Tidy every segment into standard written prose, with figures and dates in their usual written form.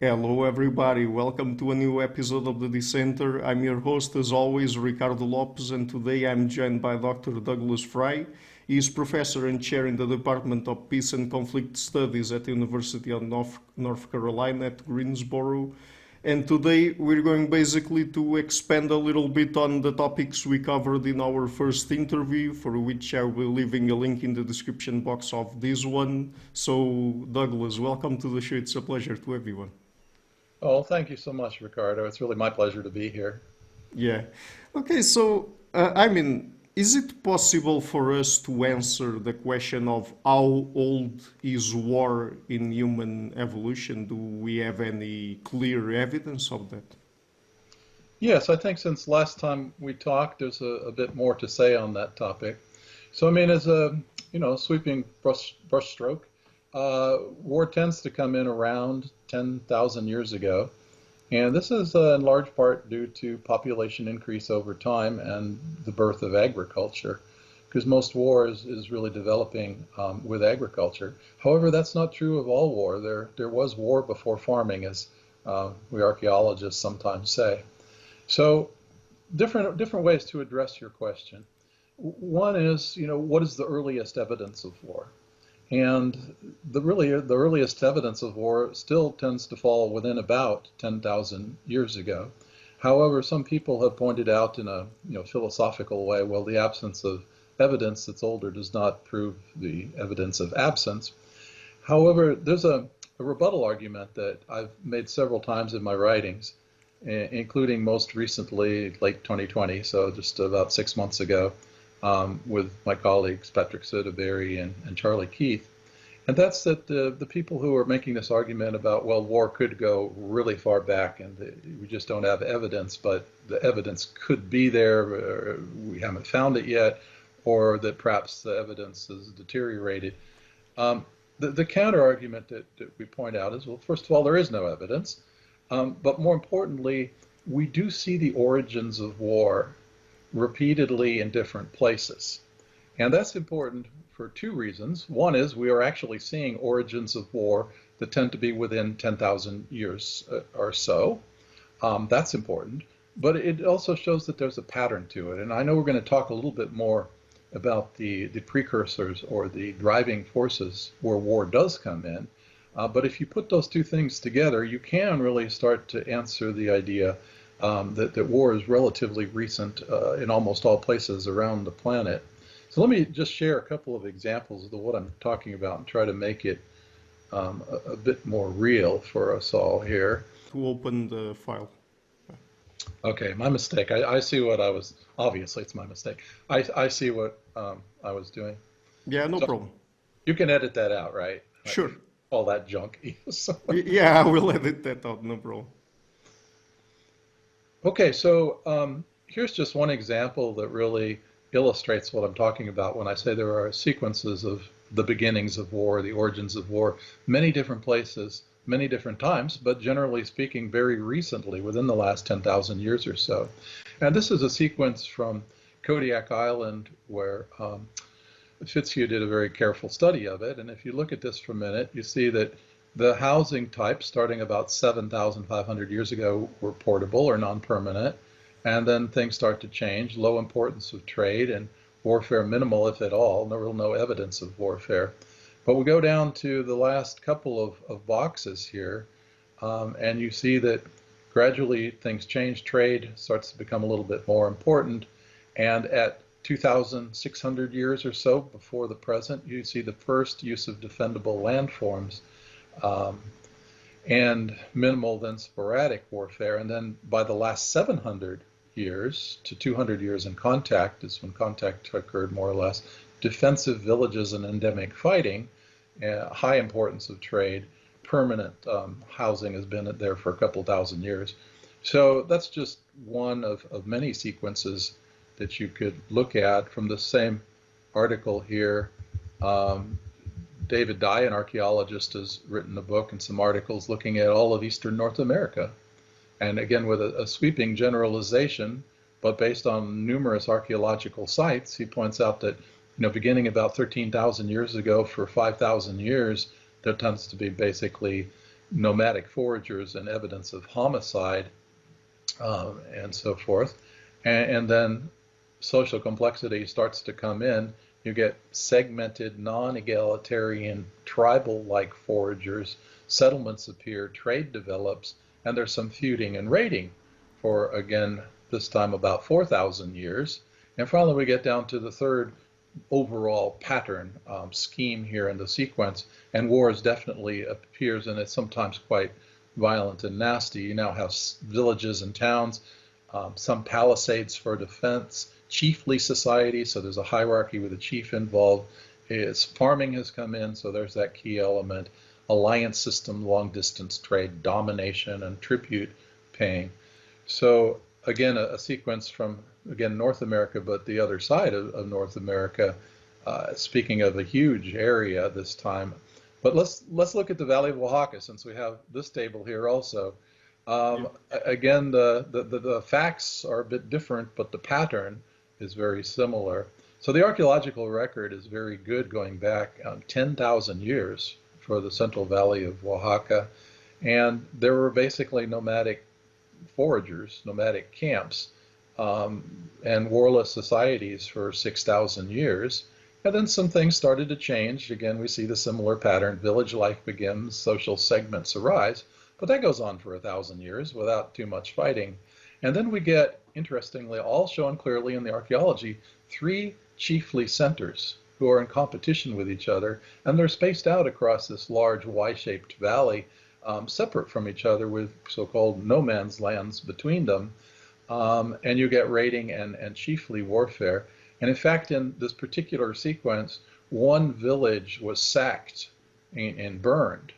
Hello, everybody. Welcome to a new episode of the Dissenter. I'm your host, as always, Ricardo Lopes, and today I'm joined by Dr. Douglas Fry. He is professor and chair in the Department of Peace and Conflict Studies at the University of North Carolina at Greensboro. And today we're going basically to expand a little bit on the topics we covered in our first interview, for which I will be leaving a link in the description box of this one. So, Douglas, welcome to the show. It's a pleasure to everyone. Oh, thank you so much, Ricardo. It's really my pleasure to be here. Yeah. Okay, so is it possible for us to answer the question of how old is war in human evolution? Do we have any clear evidence of that? Yes, I think since last time we talked, there's a bit more to say on that topic. So, I mean, as a sweeping brushstroke, war tends to come in around 10,000 years ago, and this is in large part due to population increase over time and the birth of agriculture, because most war is really developing with agriculture. However, that's not true of all war. There was war before farming, as we archaeologists sometimes say. So different ways to address your question. One is, what is the earliest evidence of war? And the earliest evidence of war still tends to fall within about 10,000 years ago. However, some people have pointed out in a philosophical way, well, the absence of evidence that's older does not prove the evidence of absence. However, there's a rebuttal argument that I've made several times in my writings, including most recently, late 2020, so just about 6 months ago, with my colleagues Patrick Sotoberry and Charlie Keith. And that's that the people who are making this argument about, well, war could go really far back and we just don't have evidence, but the evidence could be there, we haven't found it yet, or that perhaps the evidence has deteriorated. The counter argument that we point out is, well, first of all, there is no evidence, but more importantly, we do see the origins of war repeatedly in different places. And that's important for two reasons. One is we are actually seeing origins of war that tend to be within 10,000 years or so. That's important. But it also shows that there's a pattern to it. And I know we're going to talk a little bit more about the precursors or the driving forces where war does come in. But if you put those two things together, you can really start to answer the idea that war is relatively recent in almost all places around the planet. So let me just share a couple of examples of what I'm talking about and try to make it a bit more real for us all here. To open the file. Okay, my mistake. I see what I was, obviously it's my mistake. I see what I was doing. Yeah, no So problem. you can edit that out, right? Sure. All that junk. Yeah, I will edit that out, no problem. Okay, so here's just one example that really illustrates what I'm talking about when I say there are sequences of the beginnings of war, the origins of war, many different places, many different times, but generally speaking, very recently, within the last 10,000 years or so. And this is a sequence from Kodiak Island where Fitzhugh did a very careful study of it. And if you look at this for a minute, you see that the housing types starting about 7,500 years ago were portable or non-permanent. And then things start to change, low importance of trade and warfare minimal, if at all, no evidence of warfare. But we go down to the last couple of boxes here, and you see that gradually things change, trade starts to become a little bit more important, and at 2,600 years or so before the present, you see the first use of defendable landforms, and minimal then sporadic warfare. And then by the last 700 years to 200 years in contact is when contact occurred more or less, defensive villages and endemic fighting, high importance of trade, permanent housing has been there for a couple thousand years. So that's just one of many sequences that you could look at from the same article here. David Dye, an archaeologist, has written a book and some articles looking at all of Eastern North America. And again, with a sweeping generalization, but based on numerous archaeological sites, he points out that, beginning about 13,000 years ago for 5,000 years, there tends to be basically nomadic foragers and evidence of homicide and so forth. And then social complexity starts to come in. You get segmented, non-egalitarian, tribal-like foragers, settlements appear, trade develops, and there's some feuding and raiding for, again, this time about 4,000 years. And finally, we get down to the third overall pattern scheme here in the sequence, and wars definitely appears, and it's sometimes quite violent and nasty. You now have villages and towns, some palisades for defense, chiefly society, so there's a hierarchy with a chief involved. Farming has come in, so there's that key element. Alliance system, long distance trade, domination, and tribute paying. So again, a sequence from, again, North America, but the other side of North America, speaking of a huge area this time. But let's look at the Valley of Oaxaca, since we have this table here also. Again, the facts are a bit different, but the pattern is very similar. So the archaeological record is very good, going back 10,000 years for the Central Valley of Oaxaca. And there were basically nomadic foragers, nomadic camps, and warless societies for 6,000 years. And then some things started to change. Again, we see the similar pattern. Village life begins, social segments arise, but that goes on for 1,000 years without too much fighting. And then we get, interestingly, all shown clearly in the archaeology, 3 chiefly centers who are in competition with each other, and they're spaced out across this large Y-shaped valley, separate from each other with so-called no man's lands between them. And you get raiding and chiefly warfare. And in fact, in this particular sequence, one village was sacked and burned.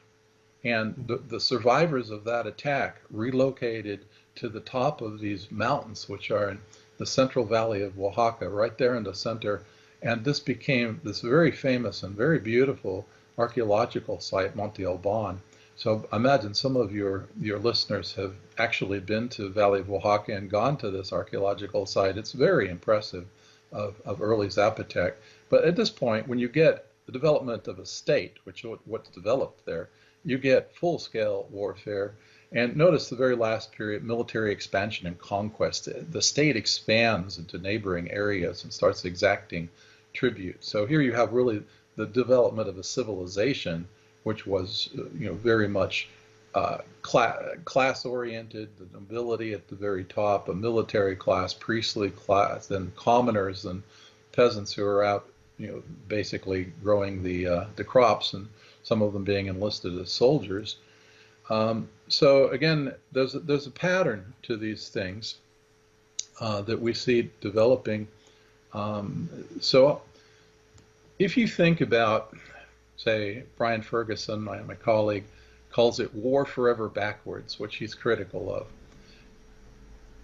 And the survivors of that attack relocated to the top of these mountains, which are in the Central Valley of Oaxaca, right there in the center. And this became this very famous and very beautiful archaeological site, Monte Alban. So I imagine some of your listeners have actually been to Valley of Oaxaca and gone to this archaeological site. It's very impressive of early Zapotec. But at this point, when you get the development of a state, which is what's developed there, you get full-scale warfare. And notice the very last period, military expansion and conquest. The state expands into neighboring areas and starts exacting tribute. So here you have really the development of a civilization, which was, very much class-oriented, the nobility at the very top, a military class, priestly class, then commoners and peasants who are out, basically growing the crops, and some of them being enlisted as soldiers. So again, there's a pattern to these things that we see developing. So if you think about, say, Brian Ferguson, my colleague, calls it war forever backwards, which he's critical of.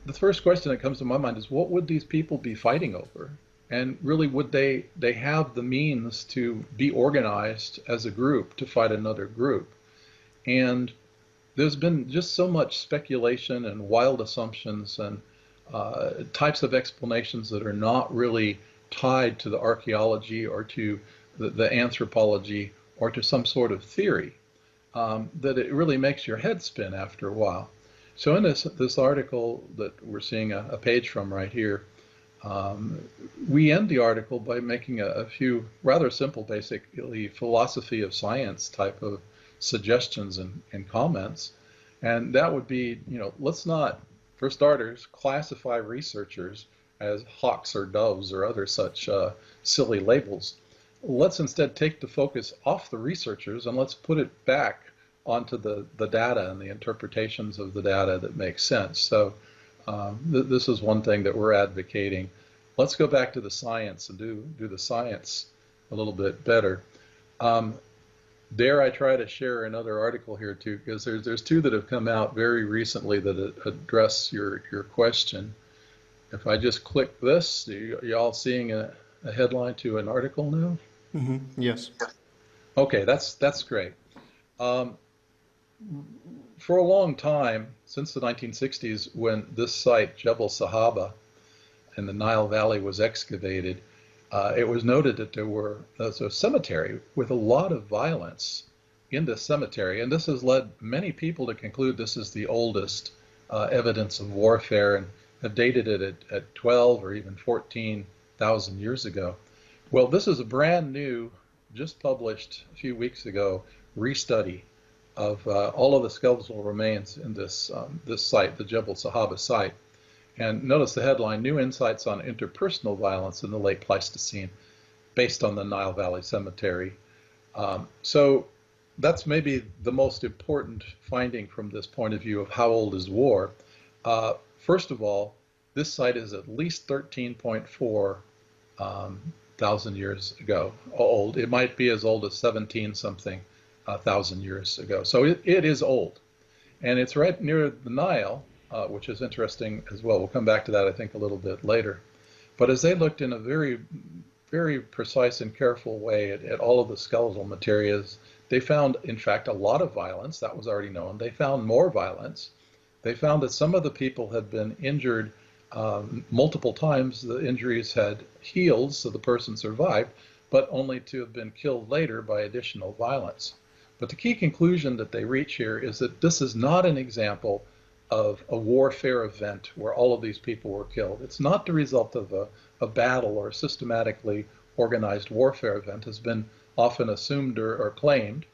The first question that comes to my mind is, what would these people be fighting over? And really, would they have the means to be organized as a group to fight another group? And there's been just so much speculation and wild assumptions and types of explanations that are not really tied to the archaeology or to the anthropology or to some sort of theory, that it really makes your head spin after a while. So in this article that we're seeing a page from right here, we end the article by making a few rather simple, basically philosophy of science type of suggestions and comments. And that would be, let's not, for starters, classify researchers as hawks or doves or other such silly labels. Let's instead take the focus off the researchers and let's put it back onto the data and the interpretations of the data that make sense. So this is one thing that we're advocating. Let's go back to the science and do the science a little bit better. Dare I try to share another article here too, because there's 2 that have come out very recently that address your question. If I just click this, you all seeing a headline to an article now? Mm-hmm. Yes. Okay, that's great. For a long time, since the 1960s, when this site, Jebel Sahaba, in the Nile Valley was excavated, it was noted that there was a cemetery with a lot of violence in this cemetery, and this has led many people to conclude this is the oldest evidence of warfare and have dated it at 12 or even 14,000 years ago. Well, this is a brand new, just published a few weeks ago, restudy of all of the skeletal remains in this site, the Jebel Sahaba site. And notice the headline, New Insights on Interpersonal Violence in the Late Pleistocene, based on the Nile Valley Cemetery. So that's maybe the most important finding from this point of view of how old is war. First of all, this site is at least 13.4 thousand years ago old. It might be as old as 17 something thousand years ago. So it is old. And it's right near the Nile, which is interesting as well. We'll come back to that, I think, a little bit later. But as they looked in a very, very precise and careful way at all of the skeletal materials, they found, in fact, a lot of violence. That was already known. They found more violence. They found that some of the people had been injured multiple times. The injuries had healed, so the person survived, but only to have been killed later by additional violence. But the key conclusion that they reach here is that this is not an example of a warfare event where all of these people were killed. It's not the result of a battle or a systematically organized warfare event, has been often assumed or claimed.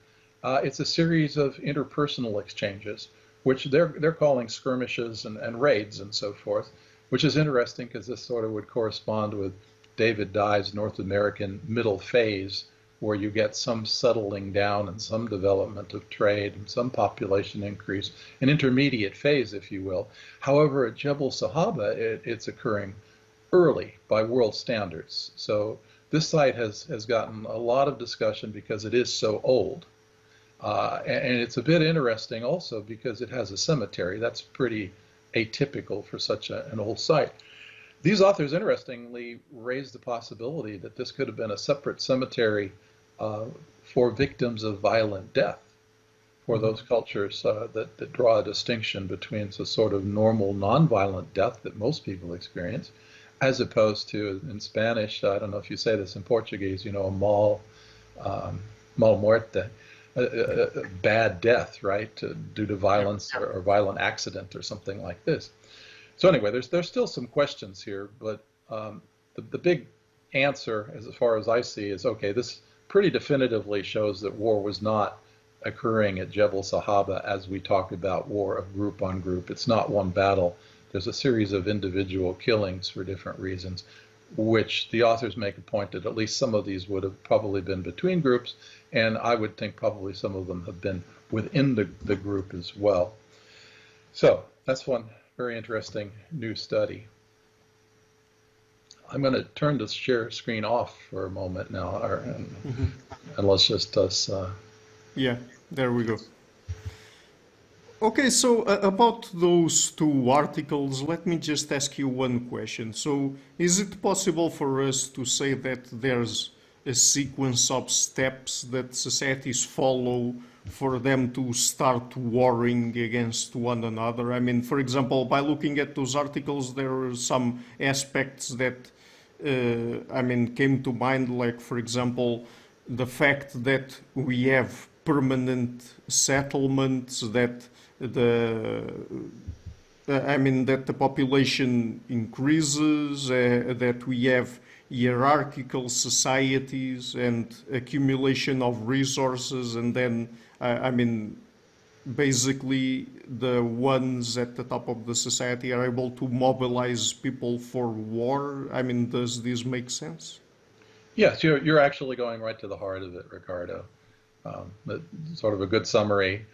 It's a series of interpersonal exchanges, which they're calling skirmishes and raids and so forth, which is interesting because this sort of would correspond with David Dye's North American middle phase, where you get some settling down and some development of trade and some population increase, an intermediate phase, if you will. However, at Jebel Sahaba, it's occurring early by world standards. So this site has gotten a lot of discussion because it is so old. And it's a bit interesting also because it has a cemetery. That's pretty atypical for such an old site. These authors, interestingly, raised the possibility that this could have been a separate cemetery for victims of violent death, for those cultures that draw a distinction between the sort of normal nonviolent death that most people experience, as opposed to, in Spanish, I don't know if you say this in Portuguese, a mal muerte, a bad death, right, due to violence or violent accident or something like this. So anyway, there's still some questions here, but the big answer, as far as I see, is okay, this pretty definitively shows that war was not occurring at Jebel Sahaba as we talk about war of group on group. It's not one battle. There's a series of individual killings for different reasons, which the authors make a point that at least some of these would have probably been between groups, and I would think probably some of them have been within the group as well. So that's one very interesting new study. I'm going to turn this share screen off for a moment now, and let's just us. Yeah, there we go. Okay, so about those two articles, let me just ask you one question. So, is it possible for us to say that there's a sequence of steps that societies follow for them to start warring against one another? I mean, for example, by looking at those articles, there are some aspects that, came to mind, like, for example, the fact that we have permanent settlements, that that the population increases, that we have hierarchical societies and accumulation of resources, and then, basically the ones at the top of the society are able to mobilize people for war. I mean, does this make sense? Yes, you're actually going right to the heart of it, Ricardo. Sort of a good summary.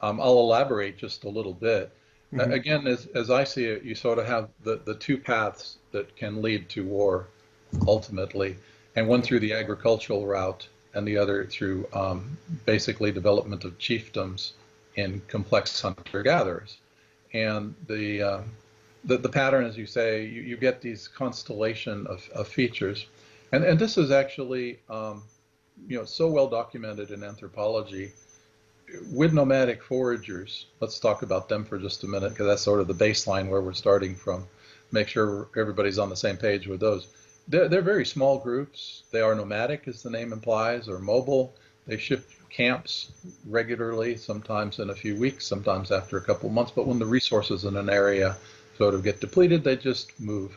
I'll elaborate just a little bit. Again, as I see it, you sort of have the two paths that can lead to war ultimately, and one through the agricultural route and the other through basically development of chiefdoms in complex hunter-gatherers. And the pattern, as you say, you get these constellation of features. And this is actually so well documented in anthropology. With nomadic foragers, let's talk about them for just a minute, because that's sort of the baseline where we're starting from. Make sure everybody's on the same page with those. They're very small groups. They are nomadic, as the name implies, or mobile. They camps regularly, sometimes in a few weeks, sometimes after a couple of months. But when the resources in an area sort of get depleted, they just move.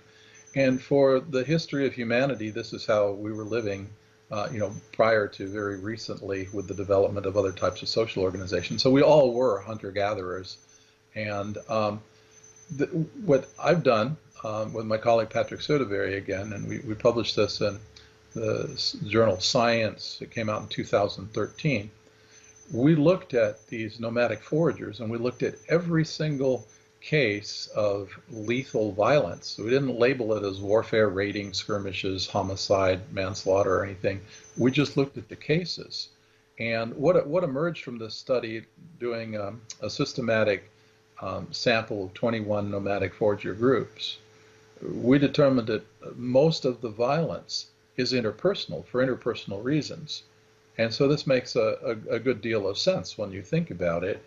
And for the history of humanity, this is how we were living, prior to very recently with the development of other types of social organizations. So we all were hunter-gatherers. And what I've done with my colleague Patrick Sotoberry again, and we published this in the journal Science, it came out in 2013. We looked at these nomadic foragers and we looked at every single case of lethal violence. So we didn't label it as warfare, raiding, skirmishes, homicide, manslaughter, or anything. We just looked at the cases. And what emerged from this study, doing a systematic sample of 21 nomadic forager groups, we determined that most of the violence is interpersonal, for interpersonal reasons. And so this makes a good deal of sense when you think about it.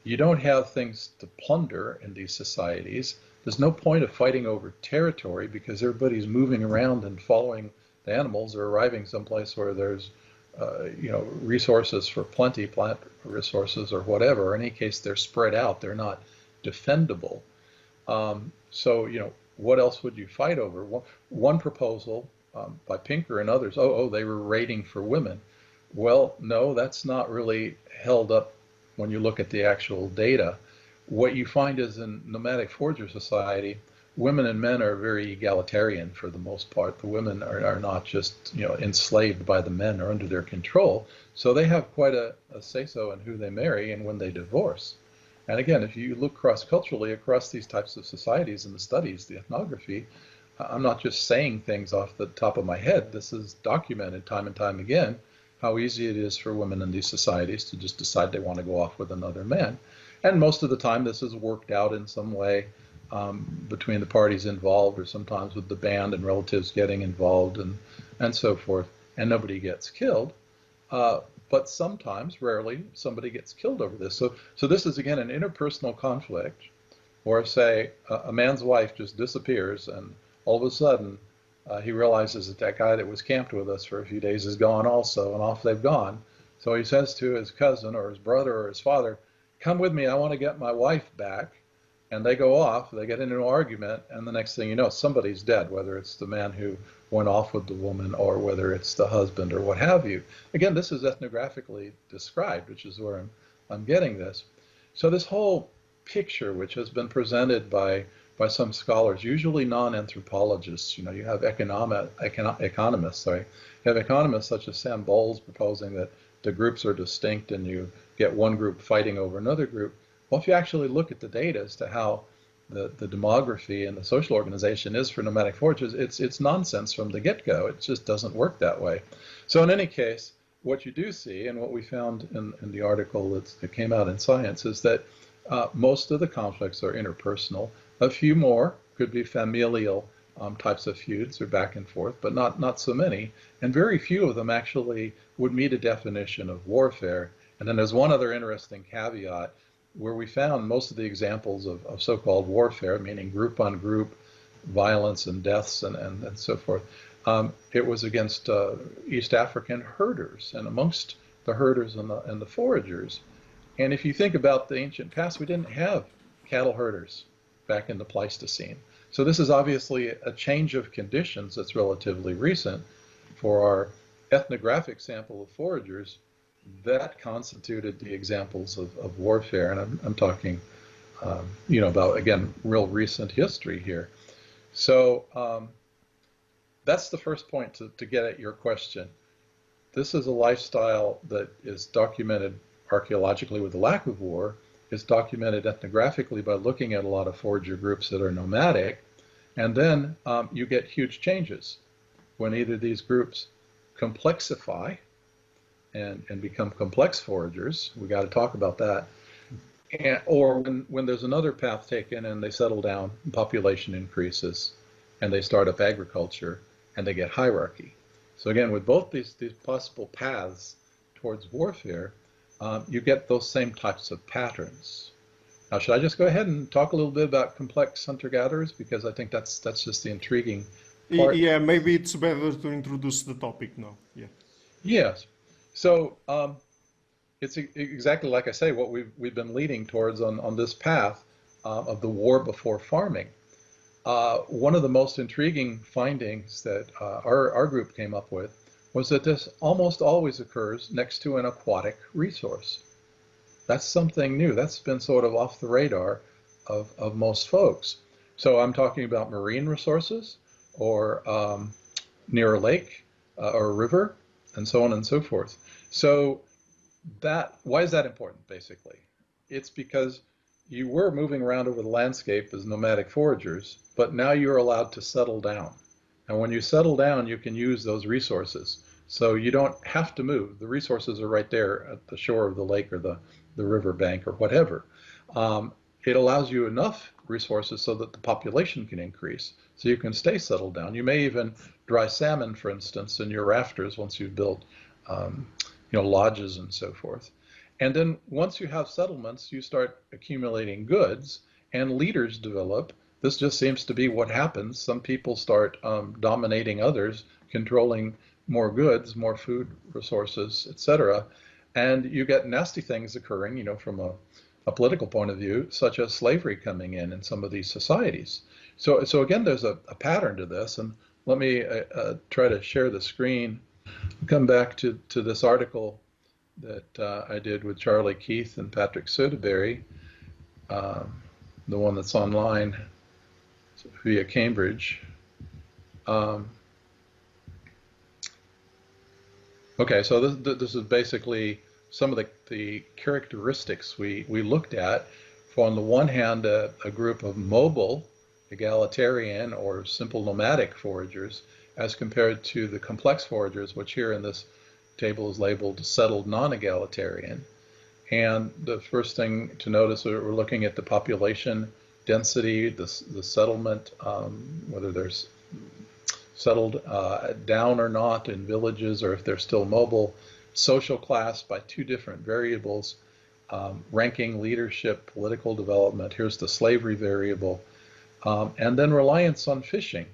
You don't have things to plunder in these societies. There's no point of fighting over territory because everybody's moving around and following the animals or arriving someplace where there's resources for plenty, plant resources or whatever. In any case, they're spread out. They're not defendable. What else would you fight over? One proposal by Pinker and others, they were raiding for women. Well, no, that's not really held up when you look at the actual data. What you find is in nomadic forager society, women and men are very egalitarian for the most part. The women are not just enslaved by the men or under their control. So they have quite a say-so in who they marry and when they divorce. And again, if you look cross-culturally across these types of societies in the studies, the ethnography, I'm not just saying things off the top of my head. This is documented time and time again, how easy it is for women in these societies to just decide they want to go off with another man. And most of the time this is worked out in some way between the parties involved, or sometimes with the band and relatives getting involved and so forth, and nobody gets killed. But sometimes, rarely, somebody gets killed over this. So this is, again, an interpersonal conflict where, say, a man's wife just disappears and all of a sudden he realizes that guy that was camped with us for a few days is gone also, and off they've gone. So he says to his cousin or his brother or his father, "Come with me, I want to get my wife back." And they go off, they get into an argument, and the next thing you know, somebody's dead, whether it's the man who went off with the woman or whether it's the husband or what have you. Again, this is ethnographically described, which is where I'm getting this. So this whole picture, which has been presented by some scholars, usually non-anthropologists, you have economists, you have economists such as Sam Bowles proposing that the groups are distinct and you get one group fighting over another group. Well, if you actually look at the data as to how the demography and the social organization is for nomadic foragers, it's nonsense from the get-go. It just doesn't work that way. So in any case, what you do see, and what we found in the article that came out in Science, is that most of the conflicts are interpersonal. A few more could be familial types of feuds or back and forth, but not so many. And very few of them actually would meet a definition of warfare. And then there's one other interesting caveat, where we found most of the examples of so-called warfare, meaning group-on-group violence and deaths and so forth. It was against East African herders, and amongst the herders and the foragers. And if you think about the ancient past, we didn't have cattle herders back in the Pleistocene. So this is obviously a change of conditions that's relatively recent. For our ethnographic sample of foragers, that constituted the examples of warfare. And I'm talking, about, again, real recent history here. So that's the first point to get at your question. This is a lifestyle that is documented archaeologically with the lack of war, is documented ethnographically by looking at a lot of forager groups that are nomadic, and then you get huge changes when either these groups complexify and become complex foragers. We got to talk about that. Or when there's another path taken and they settle down, population increases, and they start up agriculture, and they get hierarchy. So again, with both these possible paths towards warfare, you get those same types of patterns. Now, should I just go ahead and talk a little bit about complex hunter-gatherers? Because I think that's just the intriguing part. Yeah, maybe it's better to introduce the topic now. Yeah. Yes. So it's exactly like I say, what we've been leading towards on this path of the war before farming. One of the most intriguing findings that our group came up with was that this almost always occurs next to an aquatic resource. That's something new. That's been sort of off the radar of most folks. So I'm talking about marine resources or near a lake or a river and so on and so forth. So why is that important, basically? It's because you were moving around over the landscape as nomadic foragers, but now you're allowed to settle down. And when you settle down, you can use those resources. So you don't have to move. The resources are right there at the shore of the lake or the river bank or whatever. It allows you enough resources so that the population can increase, so you can stay settled down. You may even dry salmon, for instance, in your rafters once you've built lodges and so forth. And then once you have settlements, you start accumulating goods and leaders develop. This just seems to be what happens. Some people start dominating others, controlling more goods, more food resources, etc. And you get nasty things occurring, from a political point of view, such as slavery coming in some of these societies. So again, there's a pattern to this. And let me try to share the screen. Come back to this article that I did with Charlie Keith and Patrick Soderberry, the one that's online via Cambridge. Okay, so this is basically some of the characteristics we looked at. For on the one hand, a group of mobile, egalitarian, or simple nomadic foragers, as compared to the complex foragers, which here in this table is labeled settled non-egalitarian. And the first thing to notice, we're looking at the population density, the settlement, whether there's settled down or not in villages, or if they're still mobile, social class by two different variables, ranking, leadership, political development. Here's the slavery variable, and then reliance on fishing.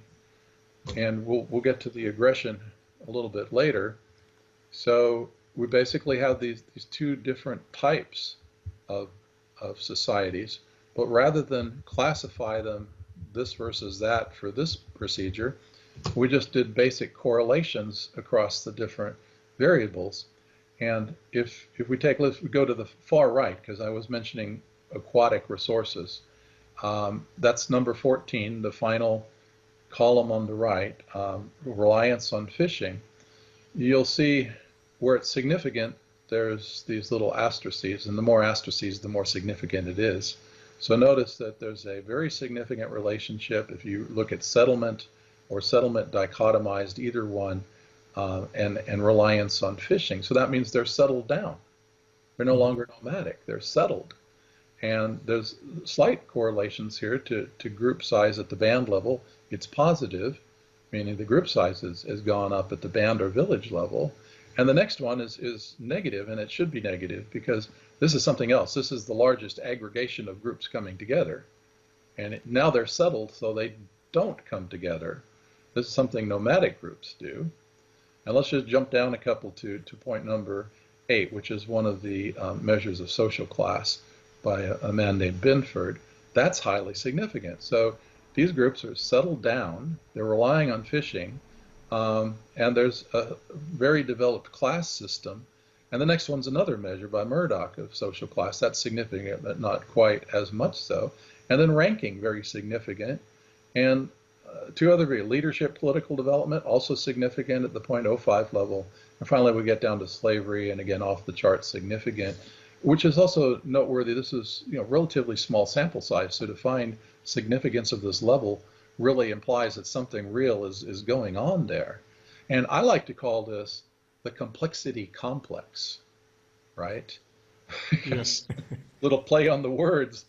And we'll get to the aggression a little bit later. So we basically have these two different types of societies, but rather than classify them this versus that for this procedure, we just did basic correlations across the different variables. And if we go to the far right, because I was mentioning aquatic resources, that's number 14, the final column on the right, reliance on fishing. You'll see where it's significant, there's these little asterisks, and the more asterisks, the more significant it is. So notice that there's a very significant relationship if you look at settlement or settlement dichotomized, either one, and reliance on fishing. So that means they're settled down. They're no longer nomadic, they're settled. And there's slight correlations here to group size at the band level. It's positive, meaning the group size has gone up at the band or village level. And the next one is negative, and it should be negative because this is something else. This is the largest aggregation of groups coming together. And now they're settled, so they don't come together. This is something nomadic groups do. And let's just jump down a couple to point number 8, which is one of the measures of social class by a man named Binford. That's highly significant. So these groups are settled down, they're relying on fishing, and there's a very developed class system. And the next one's another measure by Murdoch of social class. That's significant, but not quite as much so. And then ranking, very significant. And two other leadership, political development, also significant at the 0.05 level. And finally, we get down to slavery, and again, off the chart significant, which is also noteworthy. This is relatively small sample size, so to find significance of this level really implies that something real is going on there. And I like to call this the complexity complex, right? Yes. Little play on the words.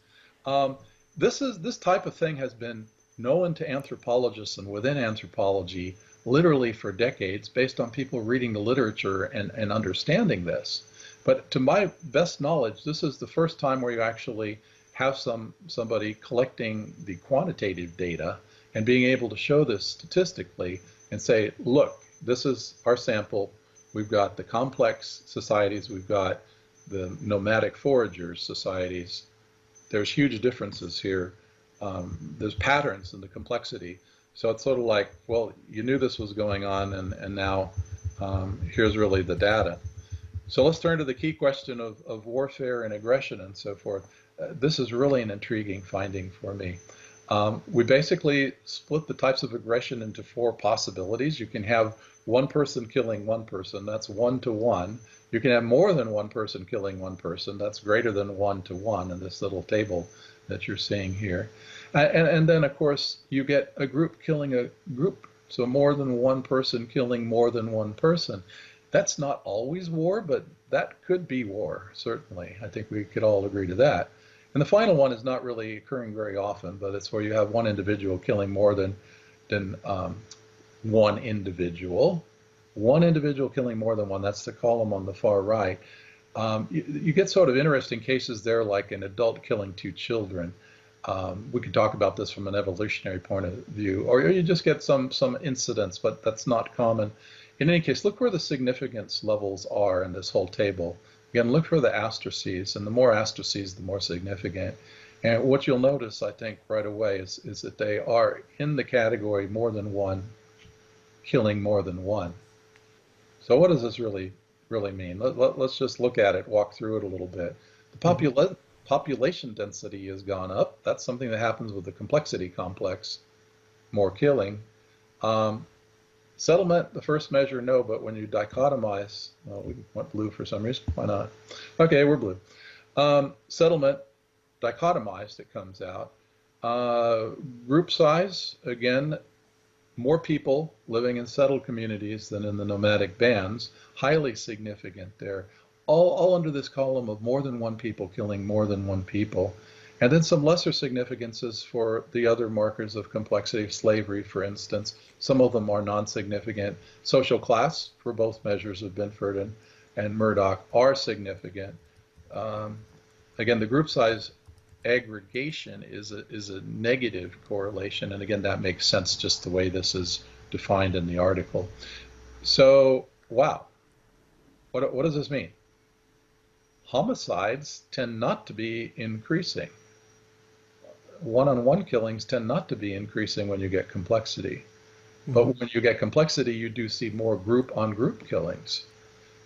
This type of thing has been known to anthropologists and within anthropology literally for decades based on people reading the literature and understanding this. But to my best knowledge, this is the first time where you actually have somebody collecting the quantitative data and being able to show this statistically and say, look, this is our sample. We've got the complex societies, we've got the nomadic foragers societies, there's huge differences here. There's patterns in the complexity. So it's sort of like, well, you knew this was going on, and now here's really the data. So let's turn to the key question of warfare and aggression and so forth. This is really an intriguing finding for me. We basically split the types of aggression into 4 possibilities. You can have one person killing one person, that's 1 to 1. You can have more than one person killing one person, that's greater than 1 to 1 in this little table that you're seeing here. And then, of course, you get a group killing a group, so more than one person killing more than one person. That's not always war, but that could be war, certainly. I think we could all agree to that. And the final one is not really occurring very often, but it's where you have one individual killing more than one individual. One individual killing more than one, that's the column on the far right. You get sort of interesting cases there, like an adult killing 2 children. We could talk about this from an evolutionary point of view, or you just get some incidents, but that's not common. In any case, look where the significance levels are in this whole table. Again, look for the asterisks, and the more asterisks, the more significant. And what you'll notice, I think, right away is that they are in the category more than one, killing more than one. So what does this really mean? Let's just look at it, walk through it a little bit. The population density has gone up. That's something that happens with the complexity complex, more killing. Settlement, the first measure, no, but when you dichotomize, well, we went blue for some reason, why not? Okay, we're blue. Settlement, dichotomized, it comes out. Group size, again, more people living in settled communities than in the nomadic bands, highly significant there. All under this column of more than one people killing more than one people. And then some lesser significances for the other markers of complexity, slavery, for instance. Some of them are non-significant. Social class, for both measures of Binford and Murdoch, are significant. Again, the group size aggregation is a negative correlation. And again, that makes sense just the way this is defined in the article. So, wow. What does this mean? Homicides tend not to be increasing. One-on-one killings tend not to be increasing when you get complexity. But when you get complexity, you do see more group-on-group killings.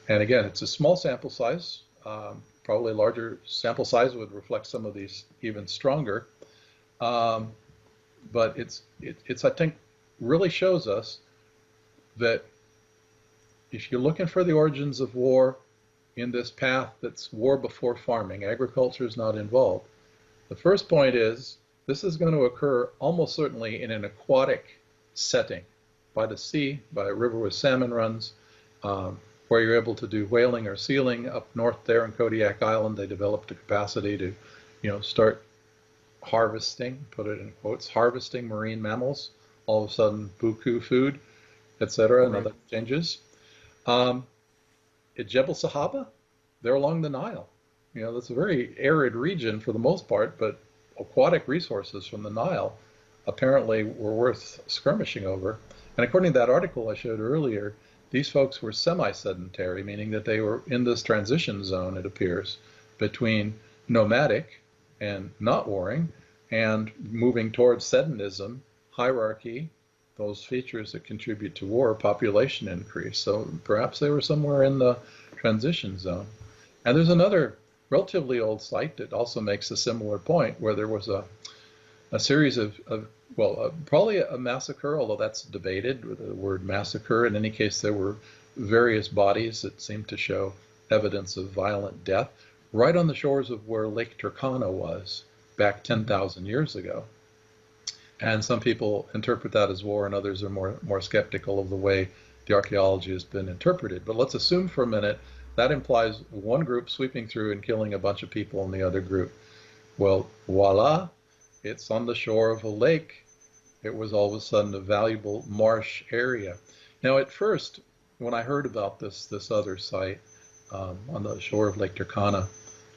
And again, it's a small sample size. Probably a larger sample size would reflect some of these even stronger. But it's I think, really shows us that if you're looking for the origins of war in this path that's war before farming, agriculture is not involved. The first point is this is going to occur almost certainly in an aquatic setting, by the sea, by a river with salmon runs, where you're able to do whaling or sealing. Up north there in Kodiak Island, they developed a capacity to, start harvesting, put it in quotes, harvesting marine mammals. All of a sudden, buku food, etc., and other changes. At Jebel Sahaba, they're along the Nile. That's a very arid region for the most part, but aquatic resources from the Nile apparently were worth skirmishing over. And according to that article I showed earlier, these folks were semi-sedentary, meaning that they were in this transition zone, it appears, between nomadic and not warring and moving towards sedentism, hierarchy, those features that contribute to war, population increase. So perhaps they were somewhere in the transition zone. And there's another relatively old site that also makes a similar point, where there was a series of probably a massacre, although that's debated with the word massacre. In any case, there were various bodies that seemed to show evidence of violent death right on the shores of where Lake Turkana was back 10,000 years ago. And some people interpret that as war, and others are more skeptical of the way the archaeology has been interpreted. But let's assume for a minute that implies one group sweeping through and killing a bunch of people in the other group. Well, voila, it's on the shore of a lake. It was all of a sudden a valuable marsh area. Now, at first, when I heard about this other site on the shore of Lake Turkana,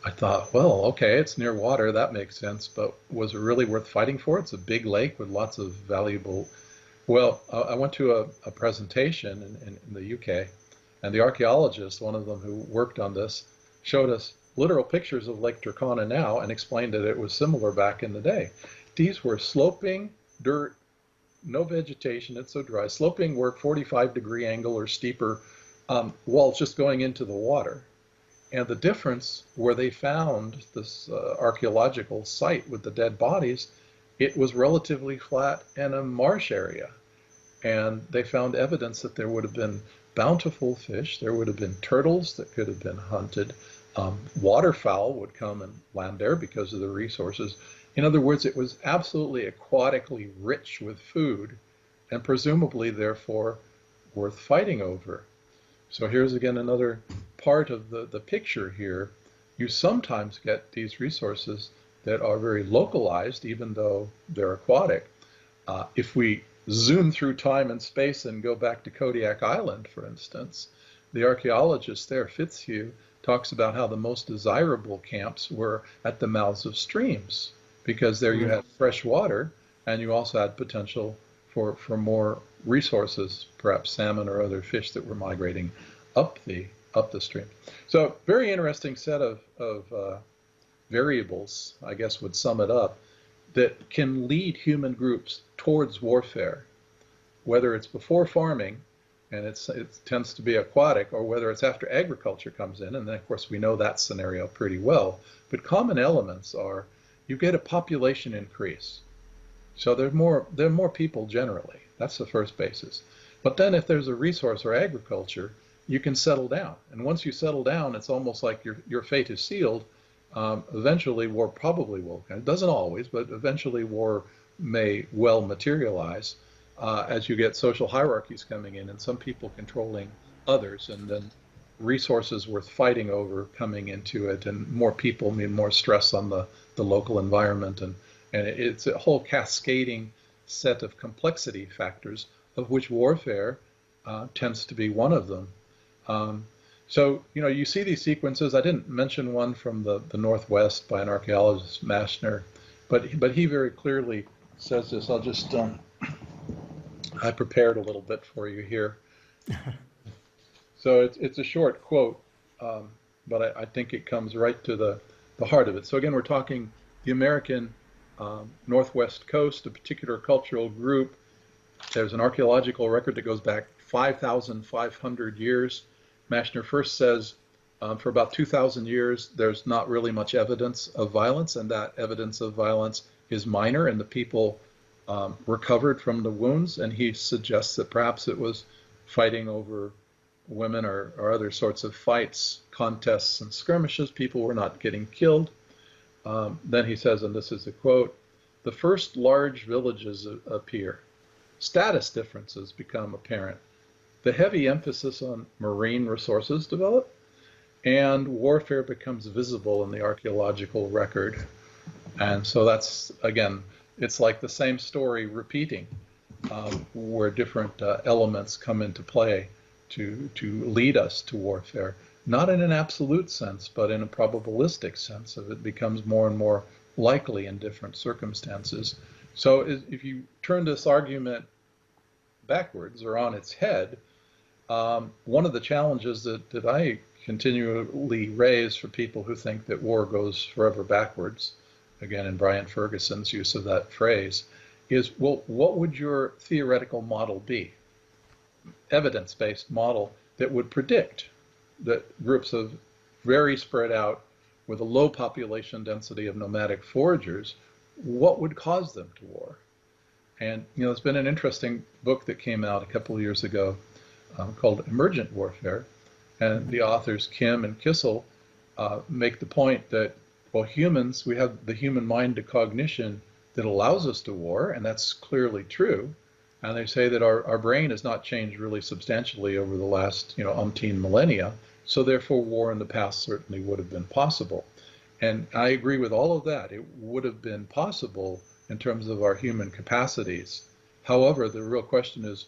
I thought, well, okay, it's near water, that makes sense, but was it really worth fighting for? It's a big lake with lots of valuable... Well, I went to a presentation in the UK, and the archaeologist, one of them who worked on this, showed us literal pictures of Lake Turkana now and explained that it was similar back in the day. These were sloping dirt, no vegetation, it's so dry, sloping work, 45-degree angle or steeper walls just going into the water. And the difference where they found this archaeological site with the dead bodies, it was relatively flat and a marsh area. And they found evidence that there would have been bountiful fish, there would have been turtles that could have been hunted, waterfowl would come and land there because of the resources. In other words, it was absolutely aquatically rich with food and presumably, therefore, worth fighting over. So here's again another part of the picture here. You sometimes get these resources that are very localized, even though they're aquatic. If we zoom through time and space and go back to Kodiak Island, for instance, the archaeologist there, Fitzhugh, talks about how the most desirable camps were at the mouths of streams, because there you had fresh water and you also had potential for more resources, perhaps salmon or other fish that were migrating up the stream. So very interesting set of variables, I guess would sum it up, that can lead human groups towards warfare, whether it's before farming, and it tends to be aquatic, or whether it's after agriculture comes in, and then of course we know that scenario pretty well. But common elements are, you get a population increase. So there are more people generally. That's the first basis. But then if there's a resource or agriculture, you can settle down. And once you settle down, it's almost like your fate is sealed. Eventually war probably will. It doesn't always, but eventually war may well materialize as you get social hierarchies coming in and some people controlling others, and then resources worth fighting over coming into it, and more people mean more stress on the local environment, and it's a whole cascading set of complexity factors, of which warfare tends to be one of them. So, you see these sequences. I didn't mention one from the Northwest by an archaeologist, Mashner, but he very clearly says this. I'll just, I prepared a little bit for you here. So it's a short quote, but I think it comes right to the heart of it. So again, we're talking the American Northwest coast, a particular cultural group. There's an archaeological record that goes back 5,500 years. Mashner first says for about 2,000 years, there's not really much evidence of violence, and that evidence of violence is minor, and the people recovered from the wounds, and he suggests that perhaps it was fighting over women or other sorts of fights, contests, and skirmishes. People were not getting killed. Then he says, and this is a quote, "The first large villages appear. Status differences become apparent. The heavy emphasis on marine resources develop, and warfare becomes visible in the archaeological record." And so that's, again, it's like the same story repeating, where different elements come into play to lead us to warfare, not in an absolute sense, but in a probabilistic sense of it becomes more and more likely in different circumstances. So if you turn this argument backwards or on its head, one of the challenges that I continually raise for people who think that war goes forever backwards, again in Brian Ferguson's use of that phrase, is, well, what would your theoretical model be? Evidence-based model that would predict that groups of very spread out with a low population density of nomadic foragers, what would cause them to war? And there's been an interesting book that came out a couple of years ago called Emergent Warfare, and the authors Kim and Kissel make the point that, well, humans, we have the human mind to cognition that allows us to war, and that's clearly true. And they say that our brain has not changed really substantially over the last umpteen millennia, so therefore war in the past certainly would have been possible. And I agree with all of that. It would have been possible in terms of our human capacities. However, the real question is,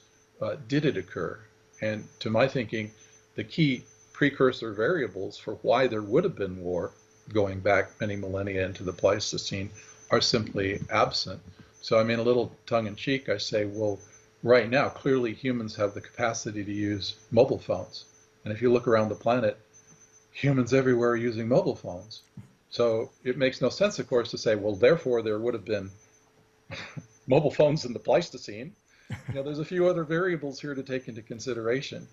did it occur? And to my thinking, the key precursor variables for why there would have been war going back many millennia into the Pleistocene are simply absent. So I mean, a little tongue-in-cheek, I say, well, right now, clearly humans have the capacity to use mobile phones. And if you look around the planet, humans everywhere are using mobile phones. So it makes no sense, of course, to say, well, therefore there would have been mobile phones in the Pleistocene. There's a few other variables here to take into consideration.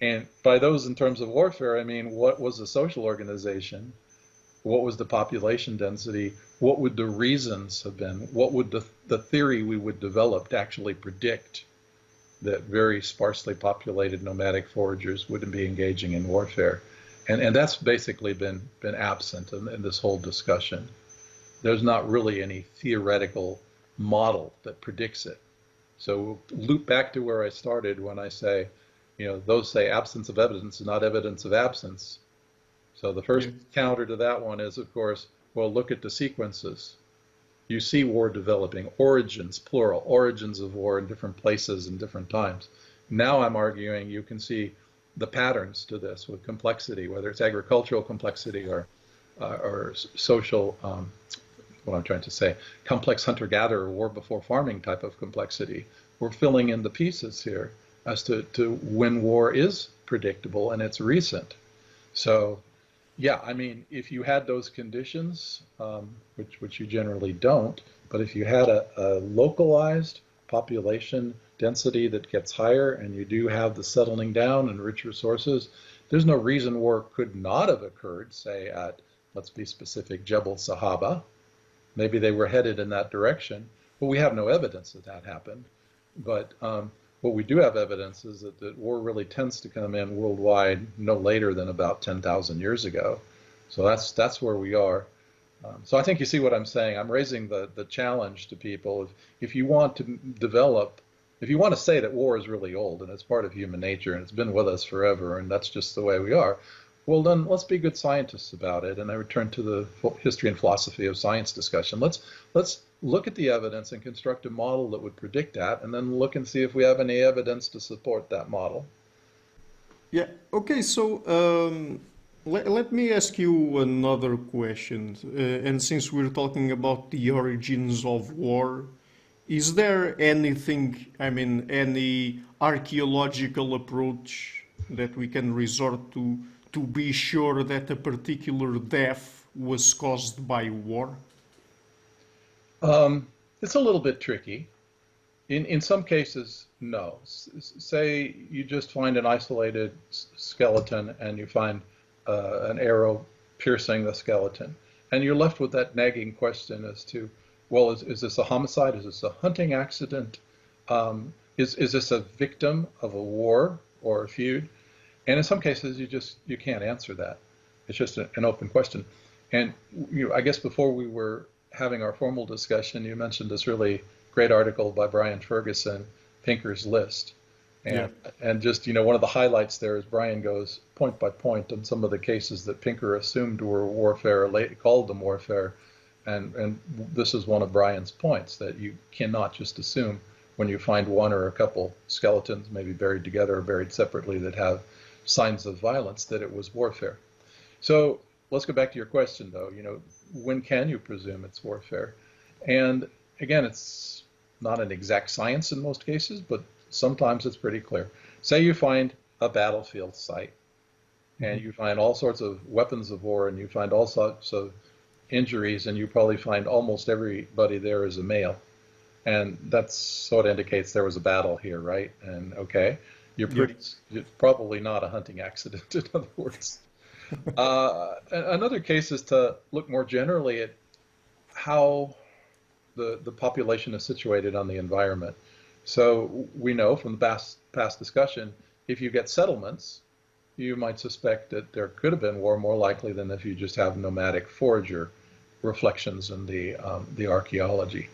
And by those in terms of warfare, I mean, what was the social organization? What was the population density? What would the reasons have been? What would the theory we would develop to actually predict that very sparsely populated nomadic foragers wouldn't be engaging in warfare? And that's basically been absent in this whole discussion. There's not really any theoretical model that predicts it. So we'll loop back to where I started when I say, those say absence of evidence is not evidence of absence. So the first counter to that one is, of course, well, look at the sequences. You see war developing, origins, plural, origins of war in different places and different times. Now I'm arguing you can see the patterns to this with complexity, whether it's agricultural complexity or social, what I'm trying to say, complex hunter-gatherer, war before farming type of complexity. We're filling in the pieces here as to when war is predictable and it's recent. So, yeah, I mean, if you had those conditions, which you generally don't, but if you had a localized population density that gets higher and you do have the settling down and rich resources, there's no reason war could not have occurred, say at, let's be specific, Jebel Sahaba. Maybe they were headed in that direction, but we have no evidence that that happened. But what we do have evidence is that war really tends to come in worldwide no later than about 10,000 years ago. So that's where we are. So I think you see what I'm saying. I'm raising the challenge to people. If you want to develop, if you want to say that war is really old and it's part of human nature and it's been with us forever and that's just the way we are, well then let's be good scientists about it. And I return to the history and philosophy of science discussion. Let's look at the evidence and construct a model that would predict that, and then look and see if we have any evidence to support that model. Yeah, okay, so let me ask you another question. And since we're talking about the origins of war, is there anything, I mean, any archaeological approach that we can resort to be sure that a particular death was caused by war? It's a little bit tricky. In some cases, no. Say you just find an isolated skeleton and you find an arrow piercing the skeleton, and you're left with that nagging question as to, well, is this a homicide? Is this a hunting accident? Is this a victim of a war or a feud? And in some cases, you can't answer that. It's just an open question. And I guess before we were having our formal discussion, you mentioned this really great article by Brian Ferguson, Pinker's List. And just, one of the highlights there is Brian goes point by point on some of the cases that Pinker assumed were warfare, called them warfare. And this is one of Brian's points, that you cannot just assume when you find one or a couple skeletons, maybe buried together or buried separately, that have signs of violence, that it was warfare. So let's go back to your question, though. When can you presume it's warfare? And again, it's not an exact science in most cases, but sometimes it's pretty clear. Say you find a battlefield site, and you find all sorts of weapons of war, and you find all sorts of injuries, and you probably find almost everybody there is a male. And that sort of indicates there was a battle here, right? And okay, it's probably not a hunting accident, in other words. Another case is to look more generally at how the population is situated on the environment. So we know from the past discussion, if you get settlements, you might suspect that there could have been war more likely than if you just have nomadic forager reflections in the archaeology.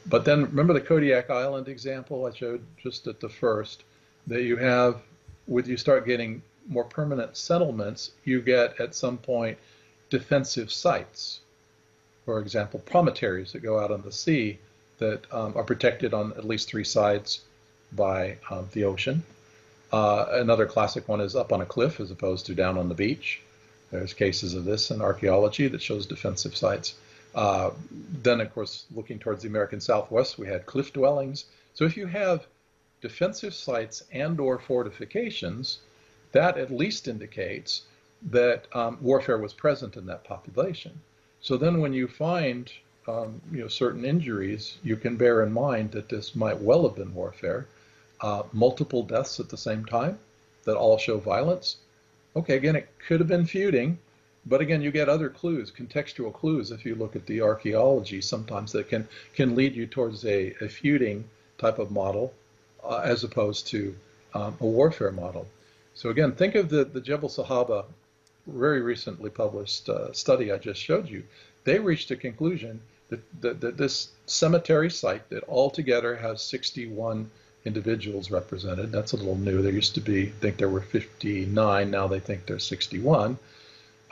But then remember the Kodiak Island example I showed just at the first, that you have, when you start getting more permanent settlements, you get at some point defensive sites. For example, promontories that go out on the sea that are protected on at least three sides by the ocean. Another classic one is up on a cliff as opposed to down on the beach. There's cases of this in archaeology that shows defensive sites. Then, of course, looking towards the American Southwest, we had cliff dwellings. So if you have defensive sites and or fortifications, that at least indicates that warfare was present in that population. So then when you find certain injuries, you can bear in mind that this might well have been warfare. Multiple deaths at the same time that all show violence. Okay, again, it could have been feuding, but again, you get other clues, contextual clues, if you look at the archaeology sometimes that can lead you towards a feuding type of model as opposed to a warfare model. So again, think of the Jebel Sahaba very recently published study I just showed you. They reached a conclusion that this cemetery site that altogether has 61 individuals represented. That's a little new. There used to be, I think there were 59. Now they think there's 61.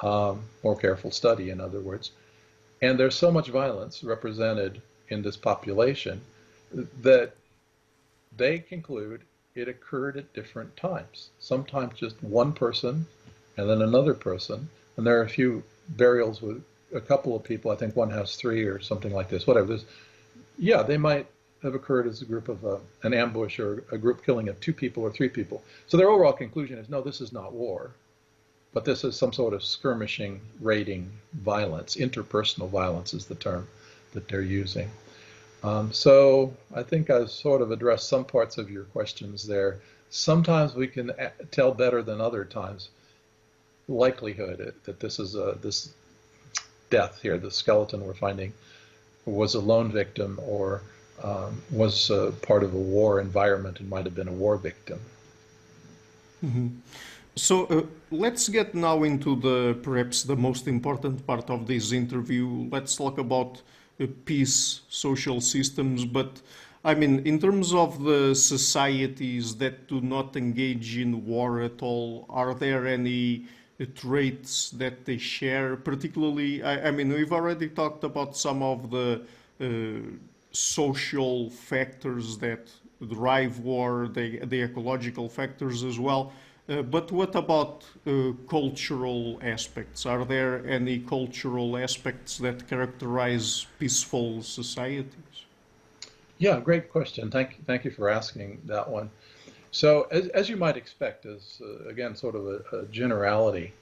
More careful study, in other words. And there's so much violence represented in this population that they conclude it occurred at different times. Sometimes just one person and then another person. And there are a few burials with a couple of people. I think one has 3 or something like this, whatever. Yeah, they might have occurred as a group of an ambush or a group killing of 2 people or 3 people. So their overall conclusion is, no, this is not war, but this is some sort of skirmishing, raiding violence. Interpersonal violence is the term that they're using. So I think I've sort of addressed some parts of your questions there. Sometimes we can tell better than other times likelihood that this is this death here, the skeleton we're finding, was a lone victim or was part of a war environment and might have been a war victim. Mm-hmm. So let's get now into perhaps the most important part of this interview. Let's talk about peace, social systems, but I mean, in terms of the societies that do not engage in war at all, are there any traits that they share? Particularly, I mean, we've already talked about some of the social factors that drive war, the ecological factors as well. But what about cultural aspects? Are there any cultural aspects that characterize peaceful societies? Yeah, great question. Thank you for asking that one. So as you might expect, as again, sort of a generality,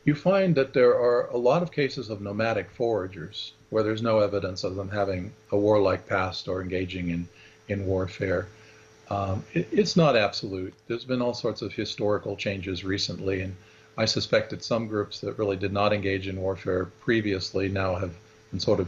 you find that there are a lot of cases of nomadic foragers where there's no evidence of them having a warlike past or engaging in warfare. It's not absolute. There's been all sorts of historical changes recently, and I suspect that some groups that really did not engage in warfare previously now have been sort of,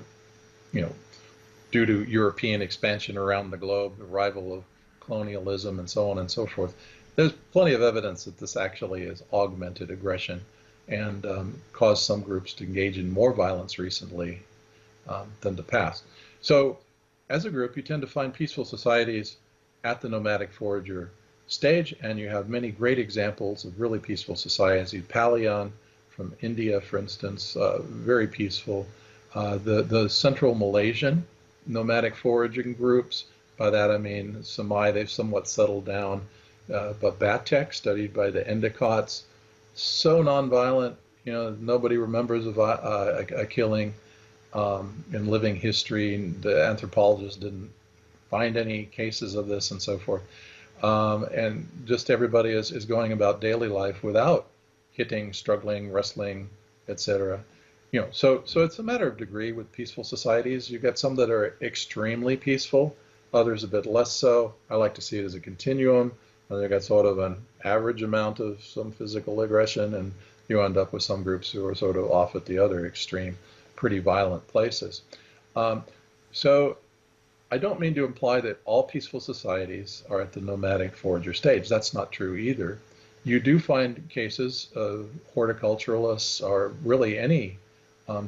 due to European expansion around the globe, the arrival of colonialism and so on and so forth. There's plenty of evidence that this actually has augmented aggression and caused some groups to engage in more violence recently than the past. So as a group, you tend to find peaceful societies at the nomadic forager stage, and you have many great examples of really peaceful societies. Palayan from India, for instance, very peaceful. The central Malaysian nomadic foraging groups, by that I mean Semai, they've somewhat settled down, but Batek, studied by the Endicott's, so nonviolent, nobody remembers of a killing in living history. The anthropologists didn't find any cases of this and so forth. And just everybody is going about daily life without hitting, struggling, wrestling, etc. So it's a matter of degree with peaceful societies. You get some that are extremely peaceful, others a bit less so. I like to see it as a continuum. You got sort of an average amount of some physical aggression, and you end up with some groups who are sort of off at the other extreme, pretty violent places. So I don't mean to imply that all peaceful societies are at the nomadic forager stage. That's not true either. You do find cases of horticulturalists or really any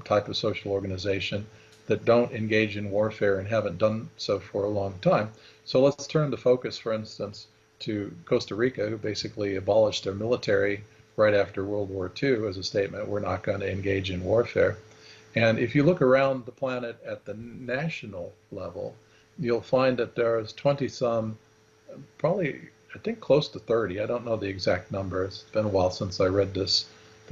type of social organization that don't engage in warfare and haven't done so for a long time. So let's turn the focus, for instance, to Costa Rica, who basically abolished their military right after World War II as a statement, we're not going to engage in warfare. And if you look around the planet at the national level, you'll find that there's 20-some, probably, I think close to 30, I don't know the exact number, it's been a while since I read this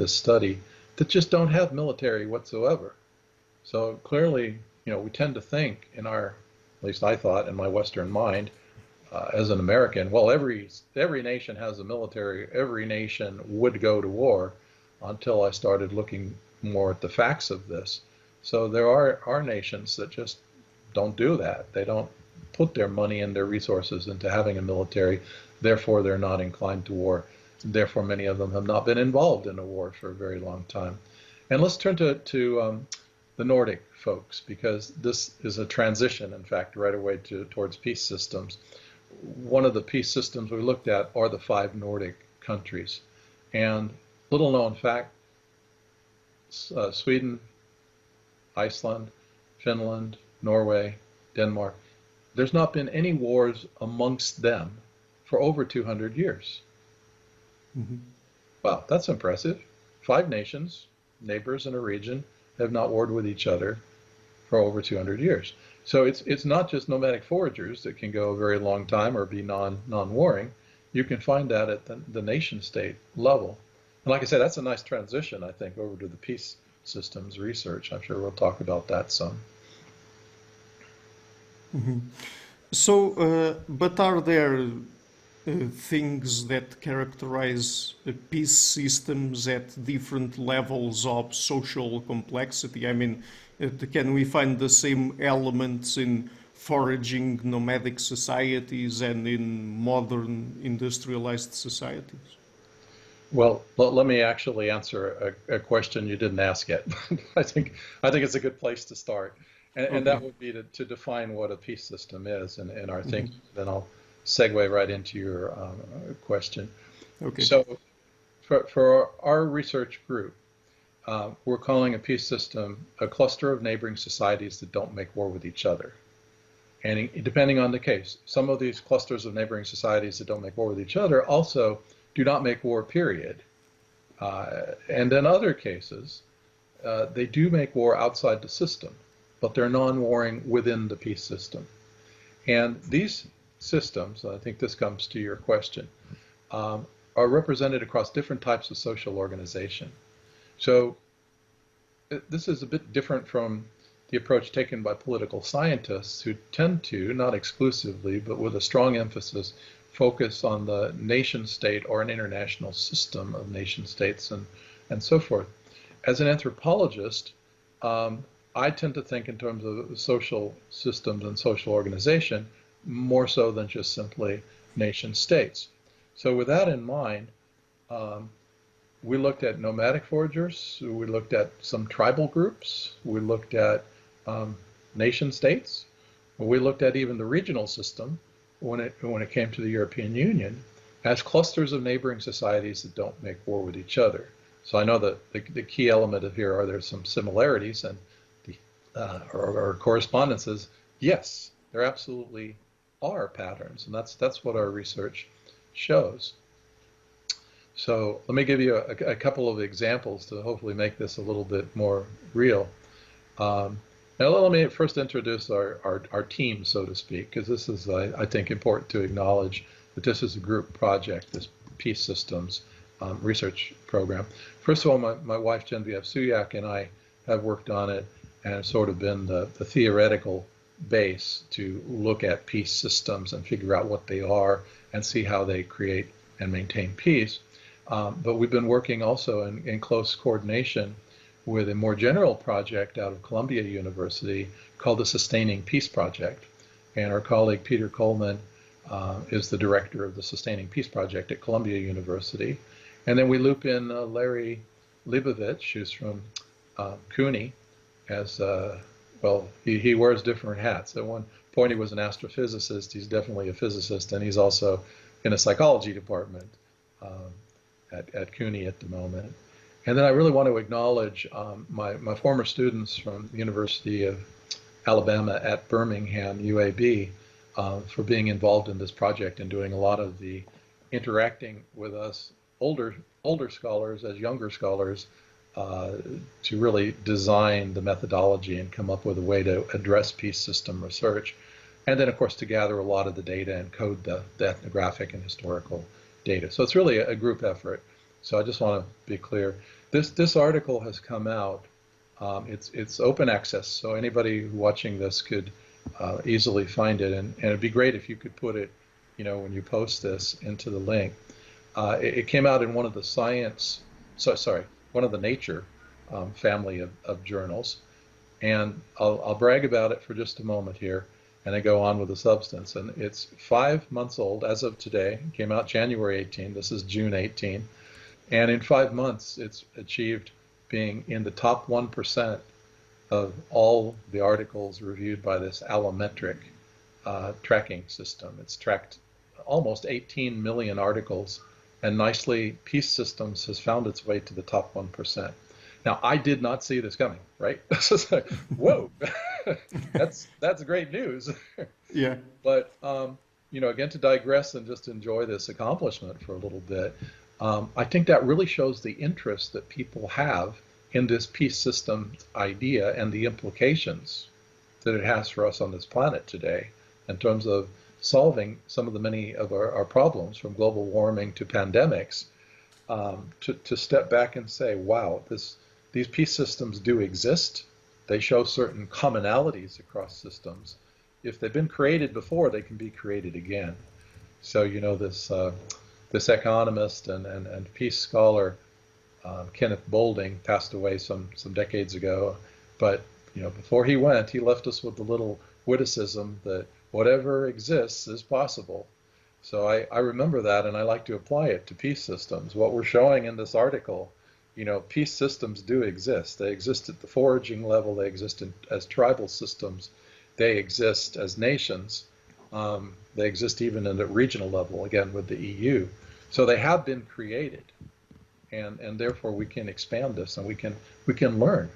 study, that just don't have military whatsoever. So clearly, we tend to think in our, at least I thought in my Western mind, as an American, well, every nation has a military, every nation would go to war. until I started looking more at the facts of this. So there are nations that just don't do that. They don't put their money and their resources into having a military. Therefore, they're not inclined to war. Therefore, many of them have not been involved in a war for a very long time. And let's turn to the Nordic folks, because this is a transition, in fact, right away towards peace systems. One of the peace systems we looked at are the 5 Nordic countries. And little known fact, Sweden, Iceland, Finland, Norway, Denmark, there's not been any wars amongst them for over 200 years. Mm-hmm. Wow, that's impressive. 5 nations, neighbors in a region, have not warred with each other for over 200 years. So it's not just nomadic foragers that can go a very long time or be non-warring. You can find that at the nation state level. And like I said, that's a nice transition, I think, over to the peace systems research. I'm sure we'll talk about that some. Mm-hmm. So, but are there things that characterize peace systems at different levels of social complexity? I mean, can we find the same elements in foraging nomadic societies and in modern industrialized societies? Well, let me actually answer a question you didn't ask yet. I think it's a good place to start, and that Okay. would be to define what a peace system is in our Mm-hmm. thinking. Then I'll segue right into your question. Okay. So, for our research group, we're calling a peace system a cluster of neighboring societies that don't make war with each other. And depending on the case, some of these clusters of neighboring societies that don't make war with each other also do not make war, period. And in other cases, they do make war outside the system, but they're non-warring within the peace system. And these systems, I think this comes to your question, are represented across different types of social organization. So this is a bit different from the approach taken by political scientists, who tend to, not exclusively, but with a strong emphasis, focus on the nation state or an international system of nation states and so forth. As an anthropologist, I tend to think in terms of social systems and social organization more so than just simply nation states. So with that in mind, we looked at nomadic foragers, we looked at some tribal groups, we looked at nation states, we looked at even the regional system when it came to the European Union as clusters of neighboring societies that don't make war with each other. So I know that the key element of here are there's some similarities and or correspondences. Yes, there absolutely are patterns, and that's what our research shows. So let me give you a couple of examples to hopefully make this a little bit more real. Now let me first introduce our team, so to speak, because this is, I think, important to acknowledge that this is a group project, this Peace Systems research program. First of all, my wife Genevieve Suyak and I have worked on it and have sort of been the theoretical base to look at peace systems and figure out what they are and see how they create and maintain peace. But we've been working also in close coordination with a more general project out of Columbia University called the Sustaining Peace Project. And our colleague Peter Coleman is the director of the Sustaining Peace Project at Columbia University. And then we loop in Larry Leibovich, who's from CUNY, as, well, he wears different hats. At one point he was an astrophysicist, he's definitely a physicist, and he's also in a psychology department at CUNY at the moment. And then I really want to acknowledge my former students from the University of Alabama at Birmingham, UAB, for being involved in this project and doing a lot of the interacting with us older scholars as younger scholars to really design the methodology and come up with a way to address peace system research. And then, of course, to gather a lot of the data and code the ethnographic and historical data. So it's really a group effort. So I just want to be clear. This article has come out. It's open access, so anybody watching this could easily find it. And it'd be great if you could put it, when you post this, into the link. It came out in one of the science, one of the Nature family of journals. And I'll brag about it for just a moment here, and then go on with the substance. And it's 5 months old as of today. It came out January 18. This is June 18. And in 5 months, it's achieved being in the top 1% of all the articles reviewed by this allometric tracking system. It's tracked almost 18 million articles, and nicely, Peace Systems has found its way to the top 1%. Now, I did not see this coming, right? This is like, whoa, that's great news. Yeah. But, again, to digress and just enjoy this accomplishment for a little bit, I think that really shows the interest that people have in this peace system idea and the implications that it has for us on this planet today in terms of solving some of the many of our problems, from global warming to pandemics, to step back and say, wow, these peace systems do exist. They show certain commonalities across systems. If they've been created before, they can be created again. So, this economist and peace scholar, Kenneth Boulding, passed away some decades ago. But, before he went, he left us with the little witticism that whatever exists is possible. So I remember that, and I like to apply it to peace systems. What we're showing in this article, peace systems do exist. They exist at the foraging level. They exist as tribal systems. They exist as nations. They exist even at a regional level, again, with the EU. So they have been created, and therefore we can expand this, and we can learn,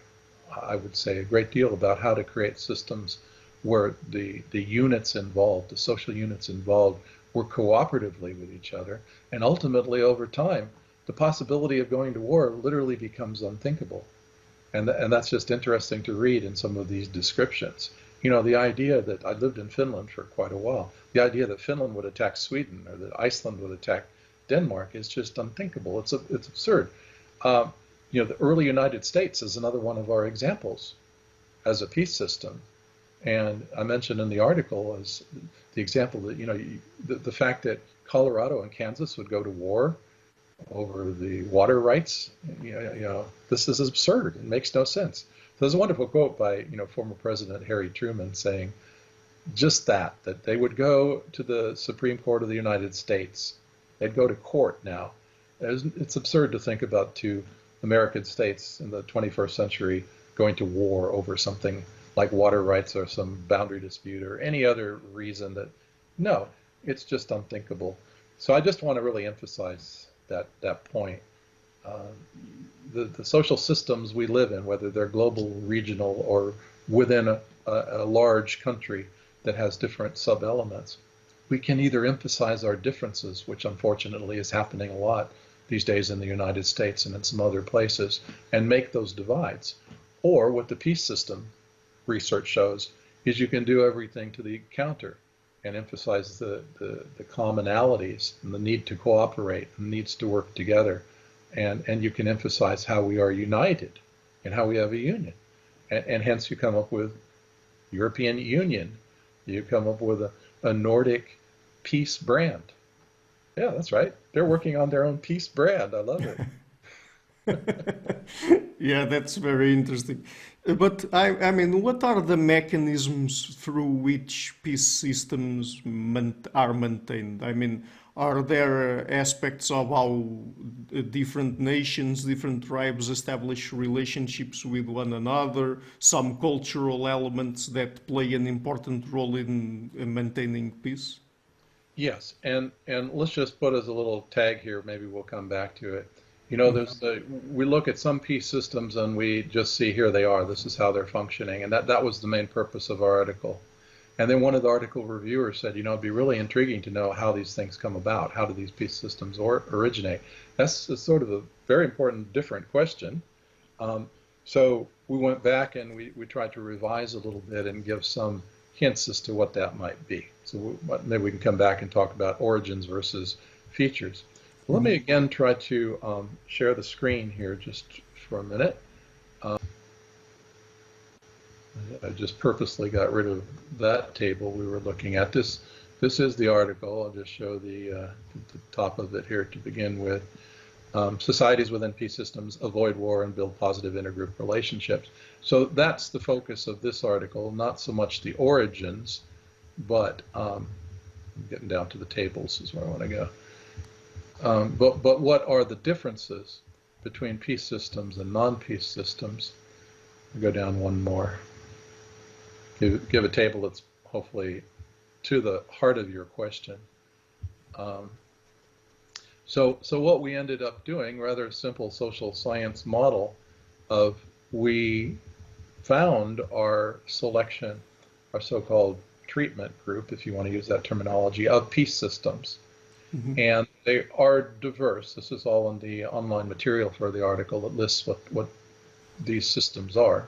I would say, a great deal about how to create systems where the units involved, the social units involved, work cooperatively with each other. And ultimately, over time, the possibility of going to war literally becomes unthinkable. And that's just interesting to read in some of these descriptions. The idea that I lived in Finland for quite a while, the idea that Finland would attack Sweden or that Iceland would attack Denmark is just unthinkable. It's absurd. The early United States is another one of our examples as a peace system. And I mentioned in the article as the example that, the fact that Colorado and Kansas would go to war over the water rights, this is absurd. It makes no sense. So there's a wonderful quote by, former President Harry Truman saying just that they would go to the Supreme Court of the United States. They'd go to court now. It's absurd to think about two American states in the 21st century going to war over something like water rights or some boundary dispute or any other reason no, it's just unthinkable. So I just want to really emphasize that point. The social systems we live in, whether they're global, regional, or within a large country that has different sub-elements, we can either emphasize our differences, which unfortunately is happening a lot these days in the United States and in some other places, and make those divides. Or what the peace system research shows is you can do everything to the counter and emphasize the commonalities and the need to cooperate and the needs to work together. And you can emphasize how we are united and how we have a union. And hence you come up with European Union. You come up with a Nordic peace brand. Yeah, that's right. They're working on their own peace brand. I love it. Yeah, that's very interesting. But I mean, what are the mechanisms through which peace systems are maintained? I mean, are there aspects of how different nations, different tribes establish relationships with one another, some cultural elements that play an important role in maintaining peace? Yes, and let's just put as a little tag here, maybe we'll come back to it. We look at some peace systems and we just see here they are, this is how they're functioning, and that was the main purpose of our article. And then one of the article reviewers said, it'd be really intriguing to know how these things come about. How do these peace systems originate? That's sort of a very important, different question. So we went back and we tried to revise a little bit and give some hints as to what that might be. So maybe we can come back and talk about origins versus features. Let me again try to share the screen here just for a minute. I just purposely got rid of that table we were looking at. This is the article. I'll just show the top of it here to begin with. societies within peace systems avoid war and build positive intergroup relationships. So that's the focus of this article, not so much the origins, but getting down to the tables is where I want to go. But what are the differences between peace systems and non-peace systems? I'll go down one more. Give a table that's hopefully to the heart of your question. So what we ended up doing, rather simple social science model of we found our selection, our so-called treatment group, if you want to use that terminology, of peace systems. Mm-hmm. And they are diverse. This is all in the online material for the article that lists what these systems are.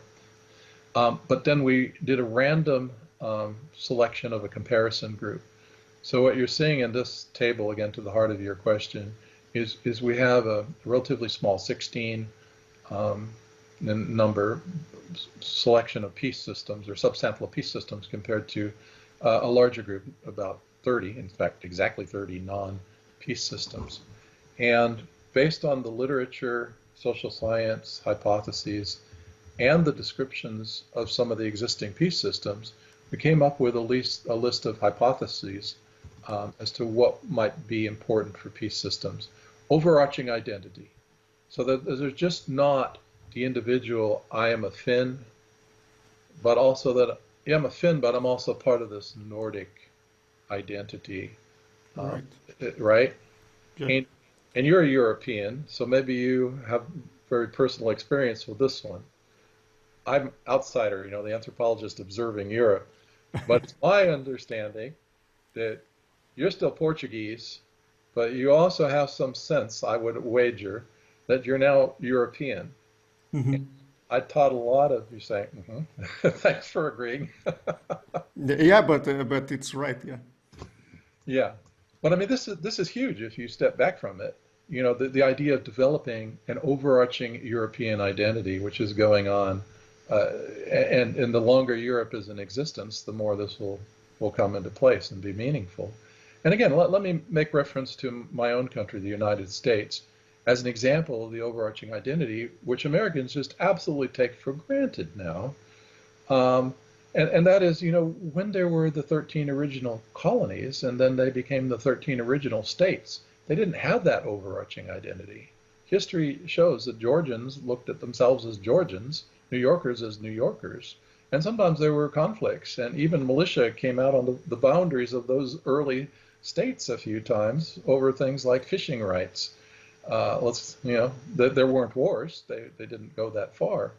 But then we did a random selection of a comparison group. So what you're seeing in this table, again, to the heart of your question, is we have a relatively small 16 number selection of peace systems or subsample of peace systems compared to a larger group, about 30, in fact, exactly 30 non-peace systems. And based on the literature, social science, hypotheses, and the descriptions of some of the existing peace systems, we came up with a list of hypotheses as to what might be important for peace systems. Overarching identity. So that there's just not the individual, I am a Finn, but also that, yeah, I'm a Finn, but I'm also part of this Nordic identity, right? Yeah. And you're a European, so maybe you have very personal experience with this one. I'm outsider, the anthropologist observing Europe, but it's my understanding that you're still Portuguese, but you also have some sense, I would wager, that you're now European. Mm-hmm. I taught a lot of you saying, mm-hmm. Thanks for agreeing. Yeah, but it's right, yeah. Yeah, but I mean, this is huge if you step back from it. The idea of developing an overarching European identity, which is going on, and the longer Europe is in existence, the more this will come into place and be meaningful. And again, let me make reference to my own country, the United States, as an example of the overarching identity, which Americans just absolutely take for granted now. And that is, when there were the 13 original colonies and then they became the 13 original states, they didn't have that overarching identity. History shows that Georgians looked at themselves as Georgians, New Yorkers as New Yorkers, and sometimes there were conflicts, and even militia came out on the boundaries of those early states a few times over things like fishing rights. There weren't wars, they didn't go that far.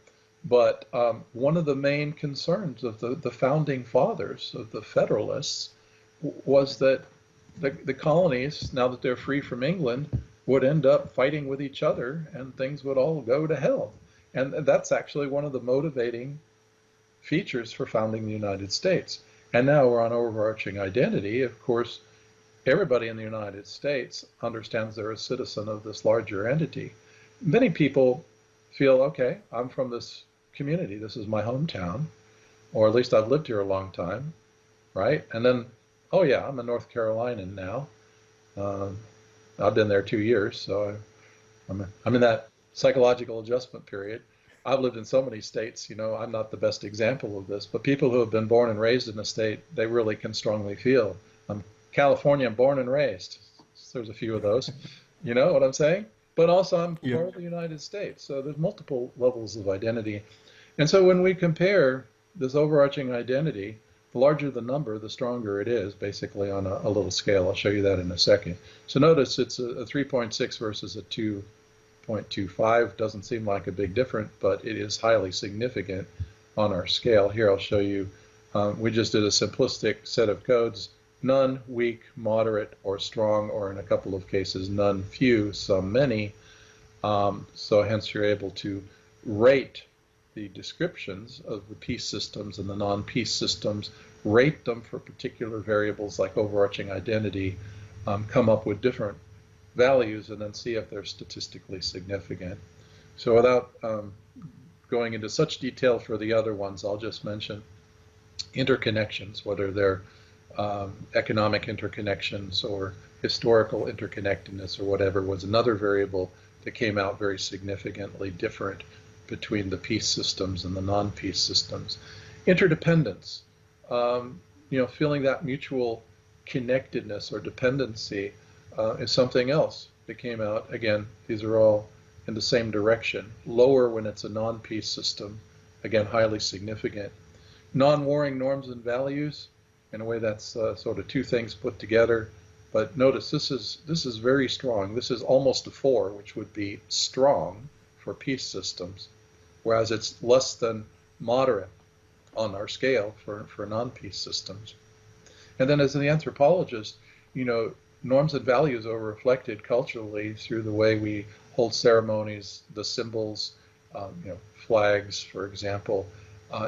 But one of the main concerns of the founding fathers, of the Federalists, was that the colonies, now that they're free from England, would end up fighting with each other and things would all go to hell. And that's actually one of the motivating features for founding the United States. And now we're on overarching identity. Of course, everybody in the United States understands they're a citizen of this larger entity. Many people feel, okay, I'm from this community, this is my hometown, or at least I've lived here a long time, right? And then, oh yeah, I'm a North Carolinian now. I've been there 2 years, so I'm in that psychological adjustment period. I've lived in so many states, I'm not the best example of this, but people who have been born and raised in a state, they really can strongly feel, I'm California, born and raised. There's a few of those, you know what I'm saying? But also I'm part of the United States, so there's multiple levels of identity. And so when we compare this overarching identity, the larger the number, the stronger it is, basically on a little scale. I'll show you that in a second. So notice it's a 3.6 versus a 2.25. Doesn't seem like a big difference, but it is highly significant on our scale. Here I'll show you, we just did a simplistic set of codes, none, weak, moderate, or strong, or in a couple of cases, none, few, some, many. So hence you're able to rate the descriptions of the peace systems and the non-peace systems, rate them for particular variables like overarching identity, come up with different values, and then see if they're statistically significant. So without going into such detail for the other ones, I'll just mention interconnections, whether they're economic interconnections or historical interconnectedness or whatever, was another variable that came out very significantly different between the peace systems and the non-peace systems. Interdependence, feeling that mutual connectedness or dependency is something else that came out. Again, these are all in the same direction. Lower when it's a non-peace system, again, highly significant. Non-warring norms and values, in a way that's sort of two things put together. But notice this is very strong. This is almost a 4, which would be strong for peace systems, whereas it's less than moderate on our scale for non-peace systems. And then as an anthropologist, norms and values are reflected culturally through the way we hold ceremonies, the symbols, flags, for example,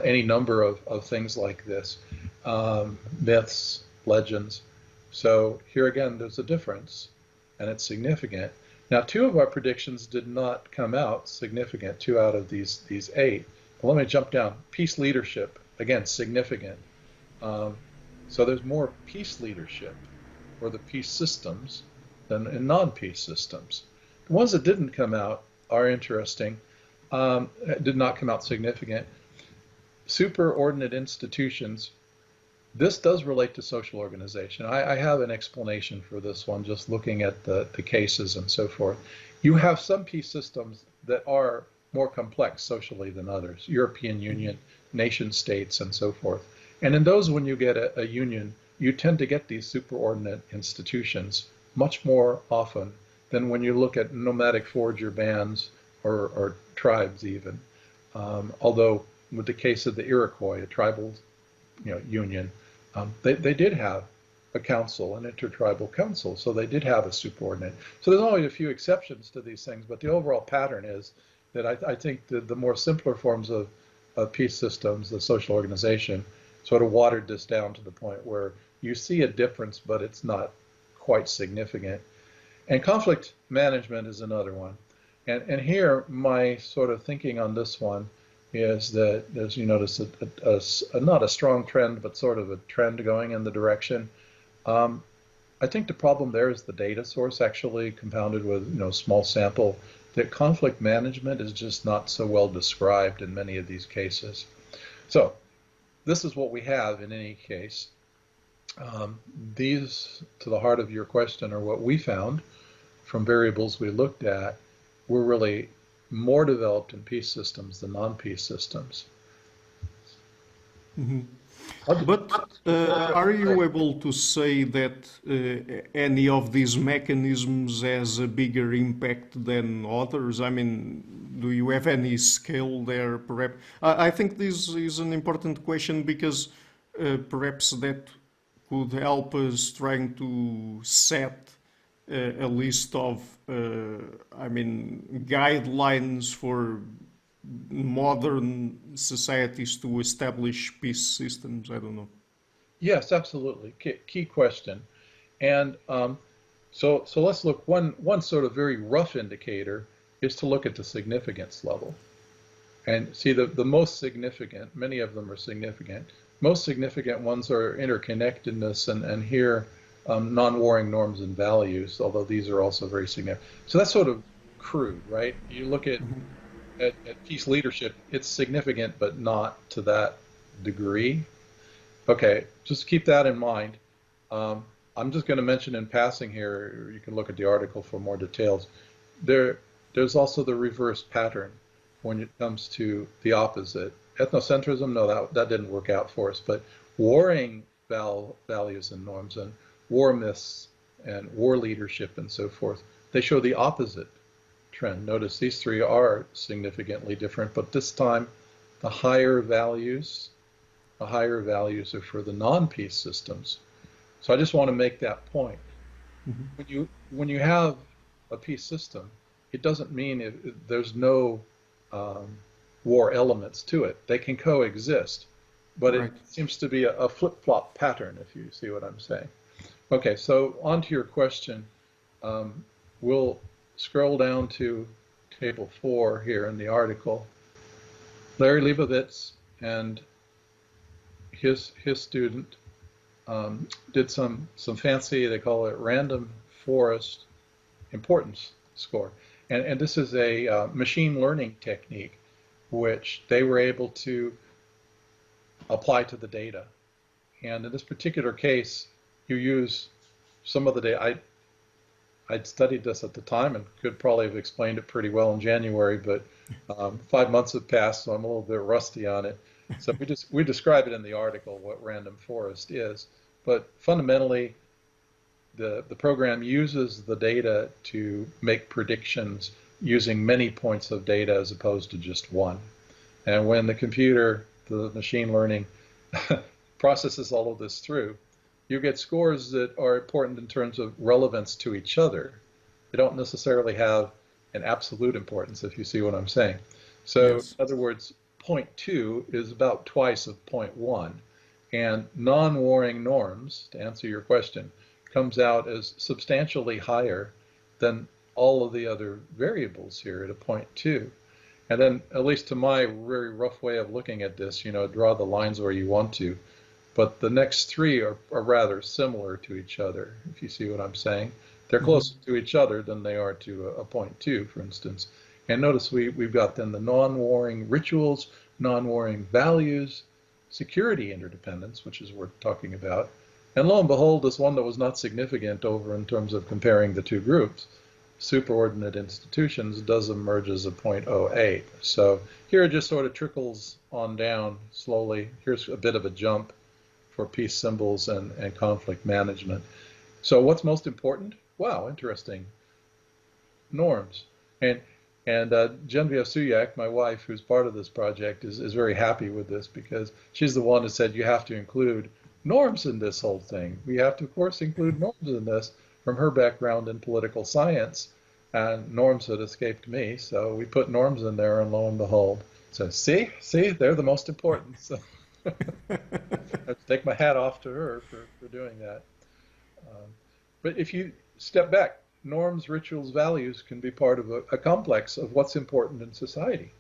any number of things like this, myths, legends. So here again, there's a difference, and it's significant. Now, 2 of our predictions did not come out significant, 2 out of these 8. But let me jump down. Peace leadership, again, significant. So there's more peace leadership or the peace systems than in non-peace systems. The ones that didn't come out are interesting, did not come out significant. Superordinate institutions. This does relate to social organization. I have an explanation for this one, just looking at the cases and so forth. You have some peace systems that are more complex socially than others, European Union, nation states, and so forth. And in those, when you get a union, you tend to get these superordinate institutions much more often than when you look at nomadic forager bands or tribes even. Although with the case of the Iroquois, a tribal union, they did have a council, an intertribal council, so they did have a superordinate. So there's only a few exceptions to these things, but the overall pattern is that I think the more simpler forms of peace systems, the social organization, sort of watered this down to the point where you see a difference, but it's not quite significant. And conflict management is another one. And here, my sort of thinking on this one is that, as you notice, not a strong trend, but sort of a trend going in the direction. I think the problem there is the data source, actually compounded with small sample, that conflict management is just not so well described in many of these cases. So this is what we have in any case. These, to the heart of your question, are what we found from variables we looked at were really more developed in peace systems than non-peace systems. Mm-hmm. But are you able to say that any of these mechanisms has a bigger impact than others? I mean, do you have any scale there, perhaps? I think this is an important question because perhaps that could help us trying to set a list of, guidelines for modern societies to establish peace systems. I don't know. Yes, absolutely. Key question. And so let's look. One sort of very rough indicator is to look at the significance level. And see the most significant, many of them are significant. Most significant ones are interconnectedness and here non-warring norms and values, although these are also very significant. So that's sort of crude, right? You look at peace leadership, it's significant, but not to that degree. Okay, just keep that in mind. I'm just going to mention in passing here, you can look at the article for more details. There's also the reverse pattern when it comes to the opposite. Ethnocentrism, no, that didn't work out for us, but warring values and norms and war myths and war leadership and so forth, they show the opposite trend. Notice these 3 are significantly different, but this time the higher values are for the non-peace systems. So I just want to make that point. Mm-hmm. When you have a peace system, it doesn't mean there's no war elements to it. They can coexist, but right. It seems to be a flip-flop pattern, if you see what I'm saying. Okay, so on to your question. We'll scroll down to table 4 here in the article. Larry Leibovitz and his student did some fancy, they call it random forest importance score. And this is a machine learning technique which they were able to apply to the data. And in this particular case, you use some of the data. I'd studied this at the time and could probably have explained it pretty well in January, but 5 months have passed, so I'm a little bit rusty on it. So we describe it in the article what random forest is, but fundamentally, the program uses the data to make predictions using many points of data as opposed to just one. And when the computer, the machine learning, processes all of this through, you get scores that are important in terms of relevance to each other. They don't necessarily have an absolute importance, if you see what I'm saying. So, Yes. in other words, point 2 is about twice of point 1. And non-warring norms, to answer your question, comes out as substantially higher than all of the other variables here at a point 2. And then, at least to my very rough way of looking at this, draw the lines where you want to. But the next three are rather similar to each other, if you see what I'm saying. They're closer to each other than they are to a point 2, for instance. And notice we've got then the non-warring rituals, non-warring values, security interdependence, which is worth talking about. And lo and behold, this one that was not significant over in terms of comparing the two groups, superordinate institutions, does emerge as a 0.08. So here it just sort of trickles on down slowly. Here's a bit of a jump for peace symbols and conflict management. So what's most important? Wow, interesting. Norms. And Genevieve Suyak, my wife, who's part of this project, is very happy with this because she's the one who said you have to include norms in this whole thing. We have to, of course, include norms in this from her background in political science. And norms had escaped me, so we put norms in there, and lo and behold. So see, they're the most important. So I have to take my hat off to her for doing that. But if you step back, norms, rituals, values can be part of a complex of what's important in society.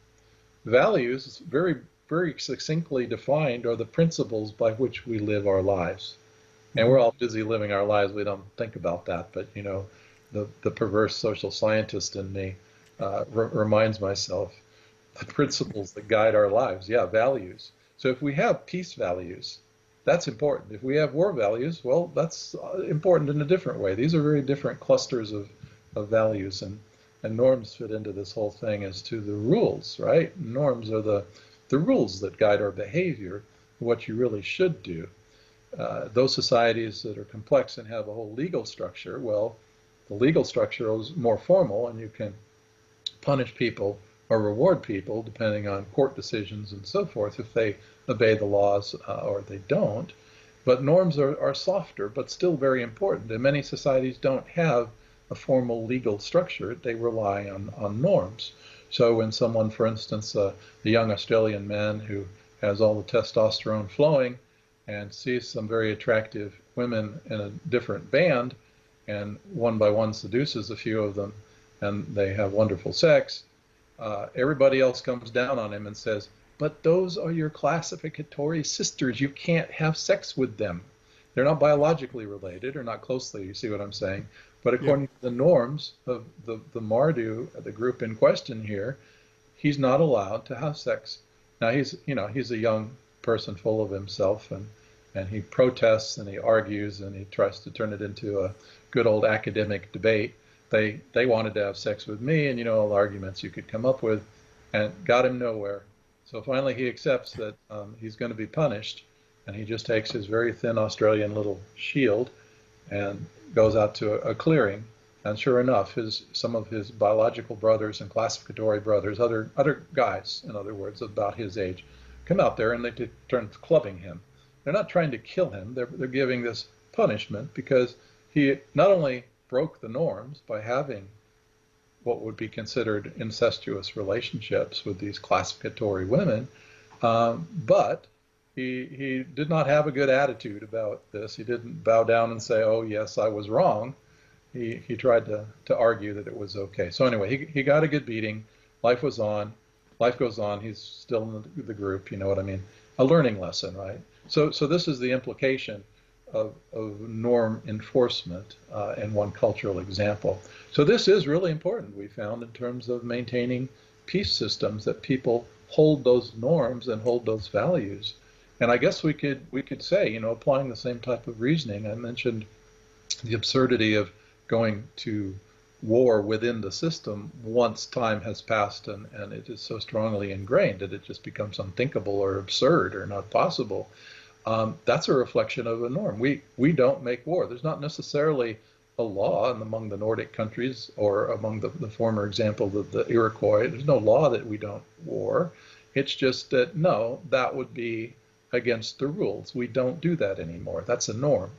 Values, very, very succinctly defined, are the principles by which we live our lives. And we're all busy living our lives. We don't think about that. But, the perverse social scientist in me reminds myself the principles that guide our lives. Yeah, values. So if we have peace values, that's important. If we have war values, well, that's important in a different way. These are very different clusters of values, and norms fit into this whole thing as to the rules, right? Norms are the rules that guide our behavior, what you really should do. Those societies that are complex and have a whole legal structure, well, the legal structure is more formal, and you can punish people or reward people depending on court decisions and so forth if they obey the laws or they don't. But norms are softer, but still very important. And many societies don't have a formal legal structure. They rely on norms. So when someone, for instance, a young Australian man who has all the testosterone flowing and sees some very attractive women in a different band, and one by one seduces a few of them, and they have wonderful sex, everybody else comes down on him and says, but those are your classificatory sisters. You can't have sex with them. They're not biologically related or not closely, you see what I'm saying? But according to the norms of the Mardu, the group in question here, he's not allowed to have sex. Now he's a young person full of himself, and he protests and he argues and he tries to turn it into a good old academic debate. They wanted to have sex with me, and all the arguments you could come up with, and got him nowhere. So finally he accepts that he's going to be punished, and he just takes his very thin Australian little shield and goes out to a clearing. And sure enough, some of his biological brothers and classificatory brothers, other guys, in other words, about his age, come out there and they turn clubbing him. They're not trying to kill him. They're giving this punishment because he not only broke the norms by having what would be considered incestuous relationships with these classificatory women, but he did not have a good attitude about this. He didn't bow down and say, oh, yes, I was wrong. He tried to argue that it was okay. So anyway, he got a good beating. Life was on. Life goes on. He's still in the group, you know what I mean? A learning lesson, right? So this is the implication. of norm enforcement in one cultural example. So this is really important, we found, in terms of maintaining peace systems, that people hold those norms and hold those values. And I guess we could say, you know, applying the same type of reasoning, I mentioned the absurdity of going to war within the system once time has passed and it is so strongly ingrained that it just becomes unthinkable or absurd or not possible. That's a reflection of a norm. We don't make war. There's not necessarily a law among the Nordic countries or among the former example, the Iroquois. There's no law that we don't war. It's just that, no, that would be against the rules. We don't do that anymore. That's a norm.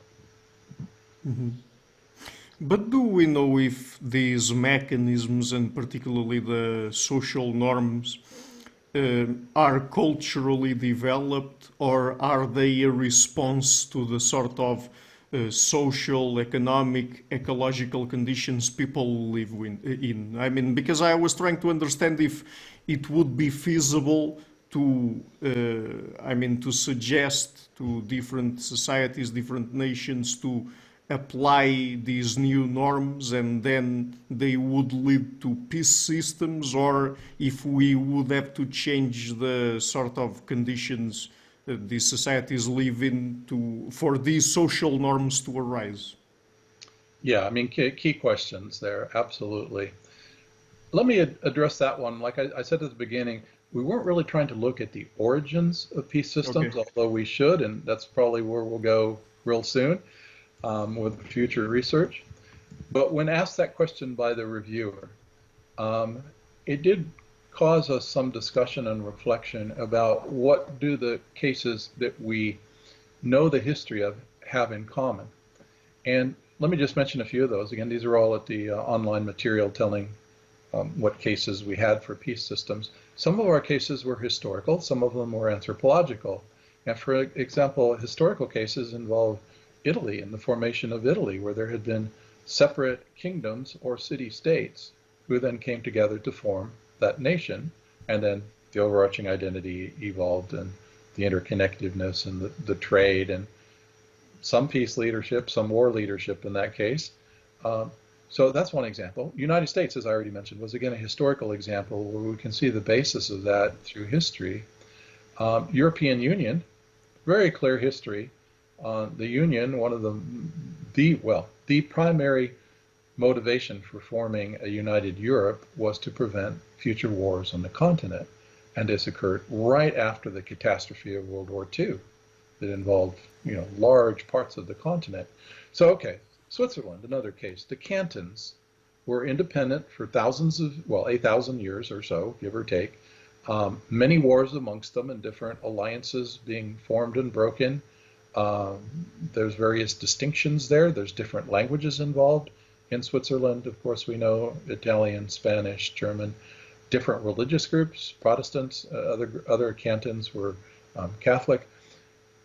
Mm-hmm. But do we know if these mechanisms, and particularly the social norms, are culturally developed, or are they a response to the sort of social, economic, ecological conditions people live in? I mean, because I was trying to understand if it would be feasible to, to suggest to different societies, different nations to apply these new norms and then they would lead to peace systems, or if we would have to change the sort of conditions that these societies live in for these social norms to arise. Yeah, I mean, key questions there, absolutely. Let me address that one. Like I said at the beginning, we weren't really trying to look at the origins of peace systems, Okay. although we should, and that's probably where we'll go real soon. With future research. But when asked that question by the reviewer, it did cause us some discussion and reflection about what do the cases that we know the history of have in common. And let me just mention a few of those. Again, these are all at the online material telling what cases we had for peace systems. Some of our cases were historical, some of them were anthropological. And for example, historical cases involve Italy and the formation of Italy, where there had been separate kingdoms or city-states who then came together to form that nation, and then the overarching identity evolved and the interconnectedness and the trade and some peace leadership, some war leadership in that case. So that's one example. United States, as I already mentioned, was again a historical example where we can see the basis of that through history. European Union, very clear history. The Union, one of the primary motivation for forming a united Europe was to prevent future wars on the continent. And this occurred right after the catastrophe of World War II that involved, large parts of the continent. So, okay, Switzerland, another case. The cantons were independent for 8,000 years or so, give or take. Many wars amongst them and different alliances being formed and broken. There's various distinctions there. There's different languages involved. In Switzerland, of course, we know Italian, Spanish, German, different religious groups, Protestants, other cantons were Catholic.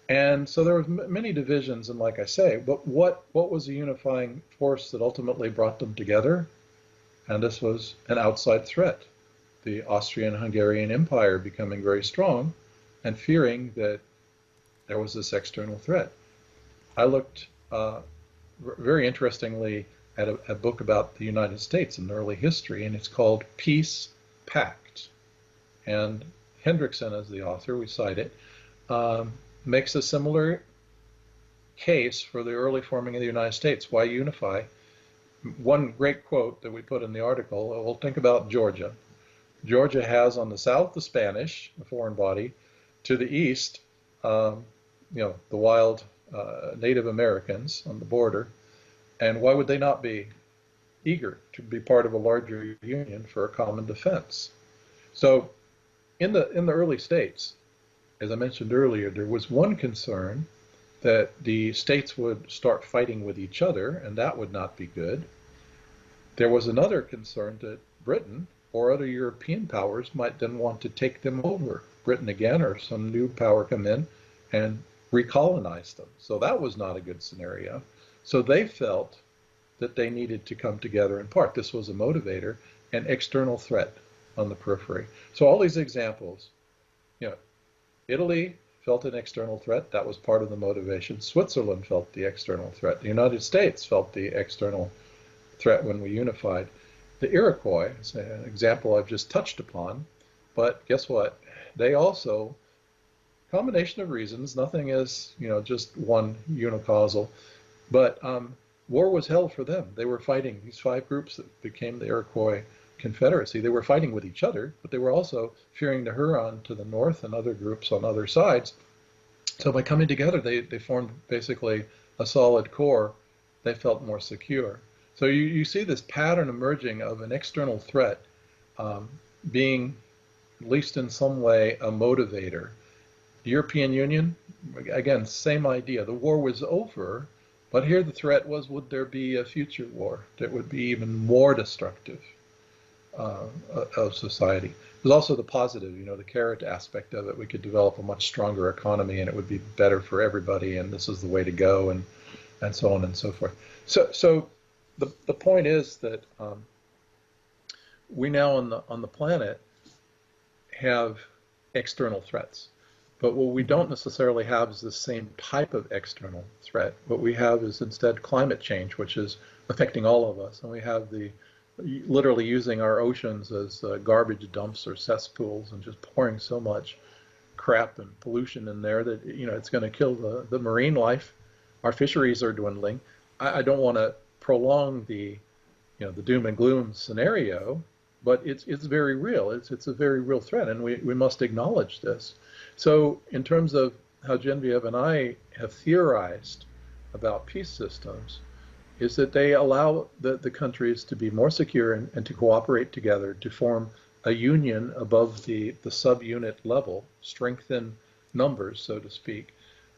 And so there was many divisions, and like I say, but what was the unifying force that ultimately brought them together? And this was an outside threat, the Austrian-Hungarian Empire becoming very strong and fearing that there was this external threat. I looked very interestingly at a book about the United States in early history, and it's called Peace Pact. And Hendrickson, as the author, we cite it, makes a similar case for the early forming of the United States. Why unify? One great quote that we put in the article, well, think about Georgia. Georgia has on the south the Spanish, a foreign body, to the east, the wild Native Americans on the border. And why would they not be eager to be part of a larger union for a common defense? So in the early states, as I mentioned earlier, there was one concern that the states would start fighting with each other, and that would not be good. There was another concern that Britain or other European powers might then want to take them over, Britain again, or some new power come in and recolonize them. So that was not a good scenario. So they felt that they needed to come together in part. This was a motivator, an external threat on the periphery. So all these examples, Italy felt an external threat. That was part of the motivation. Switzerland felt the external threat. The United States felt the external threat when we unified. The Iroquois is an example I've just touched upon, but guess what? They also, combination of reasons, nothing is, just one unicausal, but war was hell for them. They were fighting these 5 groups that became the Iroquois Confederacy. They were fighting with each other, but they were also fearing the Huron to the north and other groups on other sides. So by coming together, they formed basically a solid core. They felt more secure. So you see this pattern emerging of an external threat being, at least in some way, a motivator. The European Union, again, same idea. The war was over, but here the threat was, would there be a future war that would be even more destructive of society? There's also the positive, the carrot aspect of it. We could develop a much stronger economy and it would be better for everybody, and this is the way to go, and so on and so forth. So the point is that we now on the planet have external threats. But what we don't necessarily have is the same type of external threat. What we have is instead climate change, which is affecting all of us. And we have literally using our oceans as garbage dumps or cesspools and just pouring so much crap and pollution in there that, it's going to kill the marine life. Our fisheries are dwindling. I don't want to prolong the doom and gloom scenario, but it's very real. It's a very real threat, and we must acknowledge this. So in terms of how Genevieve and I have theorized about peace systems, is that they allow the countries to be more secure and to cooperate together to form a union above the subunit level, strengthen numbers, so to speak,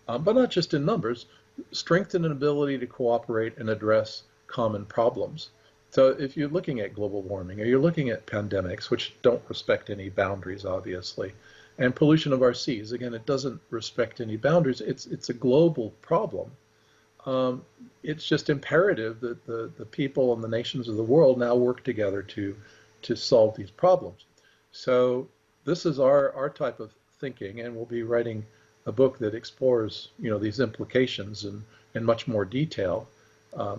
but not just in numbers, strengthen an ability to cooperate and address common problems. So if you're looking at global warming, or you're looking at pandemics, which don't respect any boundaries, obviously, and pollution of our seas, again, it doesn't respect any boundaries. It's a global problem. It's just imperative that the people and the nations of the world now work together to solve these problems. So this is our type of thinking, and we'll be writing a book that explores these implications in much more detail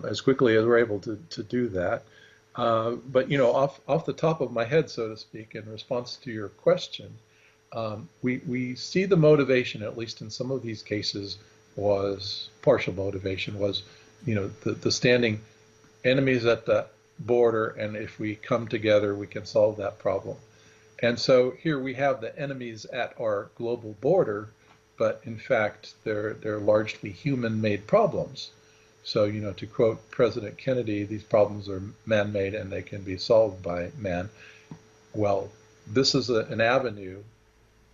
as quickly as we're able to do that. But off the top of my head, so to speak, in response to your question, we see the motivation, at least in some of these cases, was partial motivation, was the standing enemies at the border, and if we come together, we can solve that problem. And so here we have the enemies at our global border, but in fact, they're largely human-made problems. So, to quote President Kennedy, these problems are man-made and they can be solved by man. Well, this is an avenue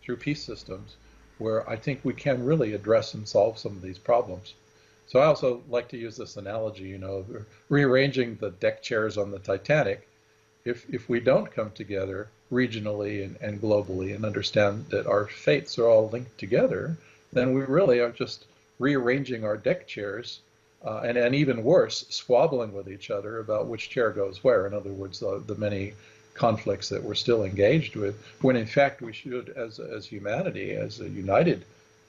through peace systems where I think we can really address and solve some of these problems. So I also like to use this analogy, of rearranging the deck chairs on the Titanic. If we don't come together regionally and globally and understand that our fates are all linked together, then we really are just rearranging our deck chairs and even worse, squabbling with each other about which chair goes where. In other words, the many conflicts that we're still engaged with, when in fact we should, as humanity, as a united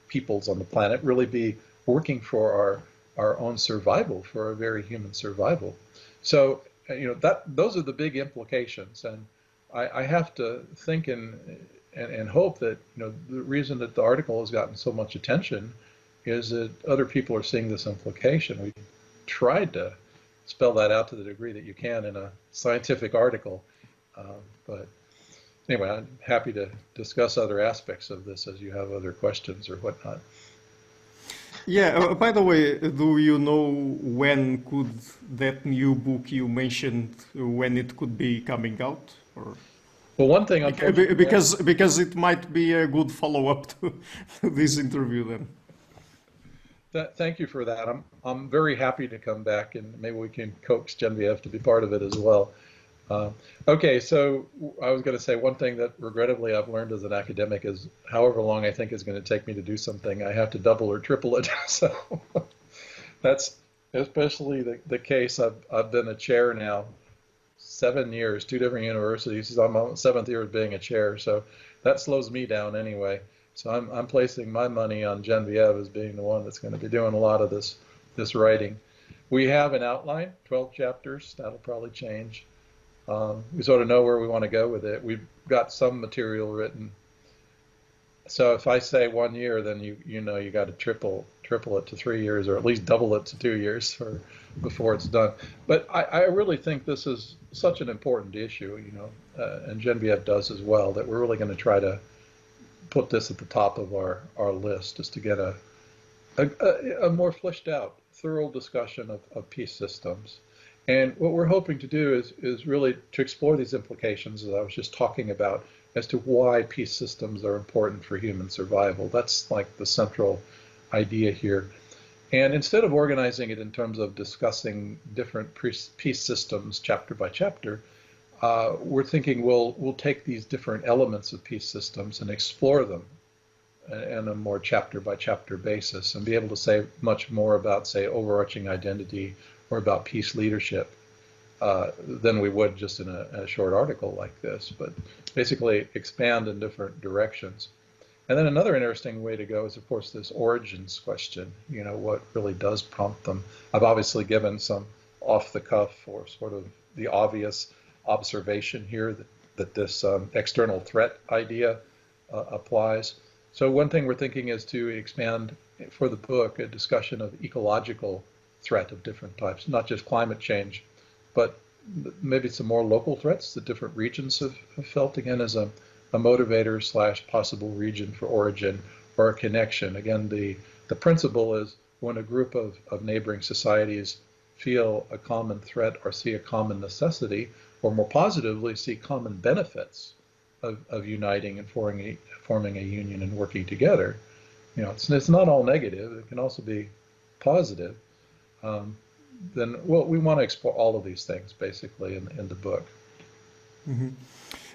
peoples on the planet, really be working for our own survival, for our very human survival. So, those are the big implications. And I have to think and hope that, the reason that the article has gotten so much attention is that other people are seeing this implication. We tried to spell that out to the degree that you can in a scientific article. But anyway, I'm happy to discuss other aspects of this as you have other questions or whatnot. Yeah, by the way, do you know when could that new book you mentioned, when it could be coming out? Or? Well, one thing, unfortunately, because it might be a good follow-up to this interview then. Thank you for that. I'm very happy to come back, and maybe we can coax Genevieve to be part of it as well. Okay, so I was going to say one thing that regrettably I've learned as an academic is however long I think it's going to take me to do something, I have to double or triple it. So that's especially the case. I've been a chair now 7 years, 2 different universities. I'm on 7th year of being a chair, so that slows me down anyway. So I'm placing my money on Genevieve as being the one that's going to be doing a lot of this writing. We have an outline, 12 chapters. That'll probably change. We sort of know where we want to go with it. We've got some material written. So if I say 1 year, then you know you got to triple it to 3 years, or at least double it to 2 years before it's done. But I really think this is such an important issue, and Genevieve does as well, that we're really going to try to put this at the top of our list, just to get a more fleshed out, thorough discussion of peace systems. And what we're hoping to do is really to explore these implications, as I was just talking about, as to why peace systems are important for human survival. That's like the central idea here. And instead of organizing it in terms of discussing different peace systems chapter by chapter, we're thinking we'll take these different elements of peace systems and explore them in a more chapter by chapter basis, and be able to say much more about, say, overarching identity or about peace leadership than we would just in a short article like this, but basically expand in different directions. And then another interesting way to go is, of course, this origins question, what really does prompt them. I've obviously given some off the cuff or sort of the obvious observation here that this external threat idea applies. So one thing we're thinking is to expand for the book a discussion of ecological threat of different types, not just climate change, but maybe some more local threats that different regions have felt, again, as a motivator / possible region for origin or a connection. Again, the principle is when a group of neighboring societies feel a common threat or see a common necessity, or more positively, see common benefits of uniting and forming a union and working together. It's not all negative. It can also be positive. Then we want to explore all of these things basically in the book. Mm-hmm.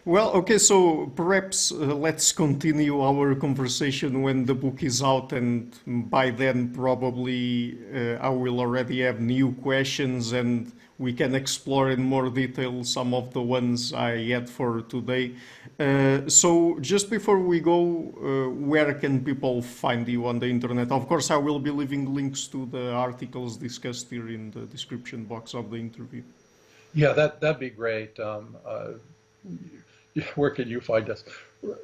Well, okay, so perhaps let's continue our conversation when the book is out, and by then probably I will already have new questions and we can explore in more detail some of the ones I had for today. So just before we go, where can people find you on the internet? Of course, I will be leaving links to the articles discussed here in the description box of the interview. Yeah, that'd be great. Where can you find us?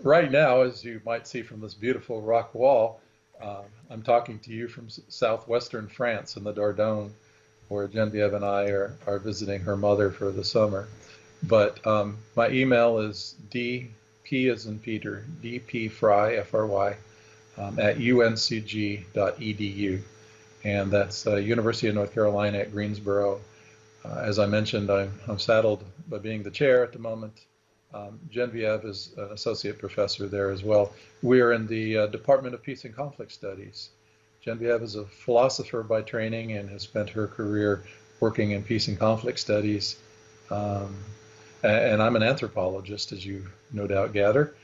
Right now, as you might see from this beautiful rock wall, I'm talking to you from southwestern France in the Dordogne, where Genevieve and I are visiting her mother for the summer. But my email is dp as in Peter, dpfry, F-R-Y, at uncg.edu. And that's University of North Carolina at Greensboro. As I mentioned, I'm saddled by being the chair at the moment. Genevieve is an associate professor there as well. We are in the Department of Peace and Conflict Studies. Genevieve is a philosopher by training and has spent her career working in peace and conflict studies. And I'm an anthropologist, as you no doubt gather,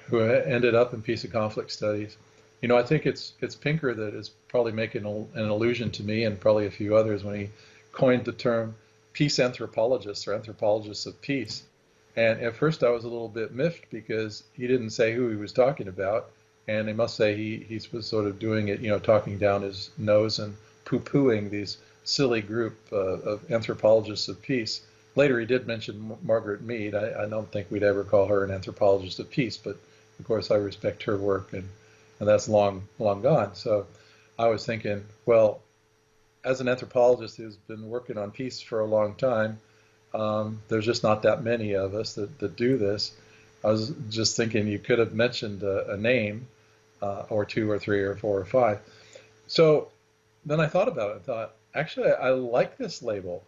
who ended up in peace and conflict studies. I think it's Pinker that is probably making an allusion to me and probably a few others when he coined the term peace anthropologists or anthropologists of peace. And at first I was a little bit miffed because he didn't say who he was talking about. And I must say he was sort of doing it, talking down his nose and poo-pooing these silly group of anthropologists of peace. Later he did mention Margaret Mead. I don't think we'd ever call her an anthropologist of peace, but of course I respect her work, and that's long gone. So I was thinking, well, as an anthropologist who's been working on peace for a long time, there's just not that many of us that do this. I was just thinking you could have mentioned a name or two or three or four or five. So then I thought about it. I thought, actually, I like this label.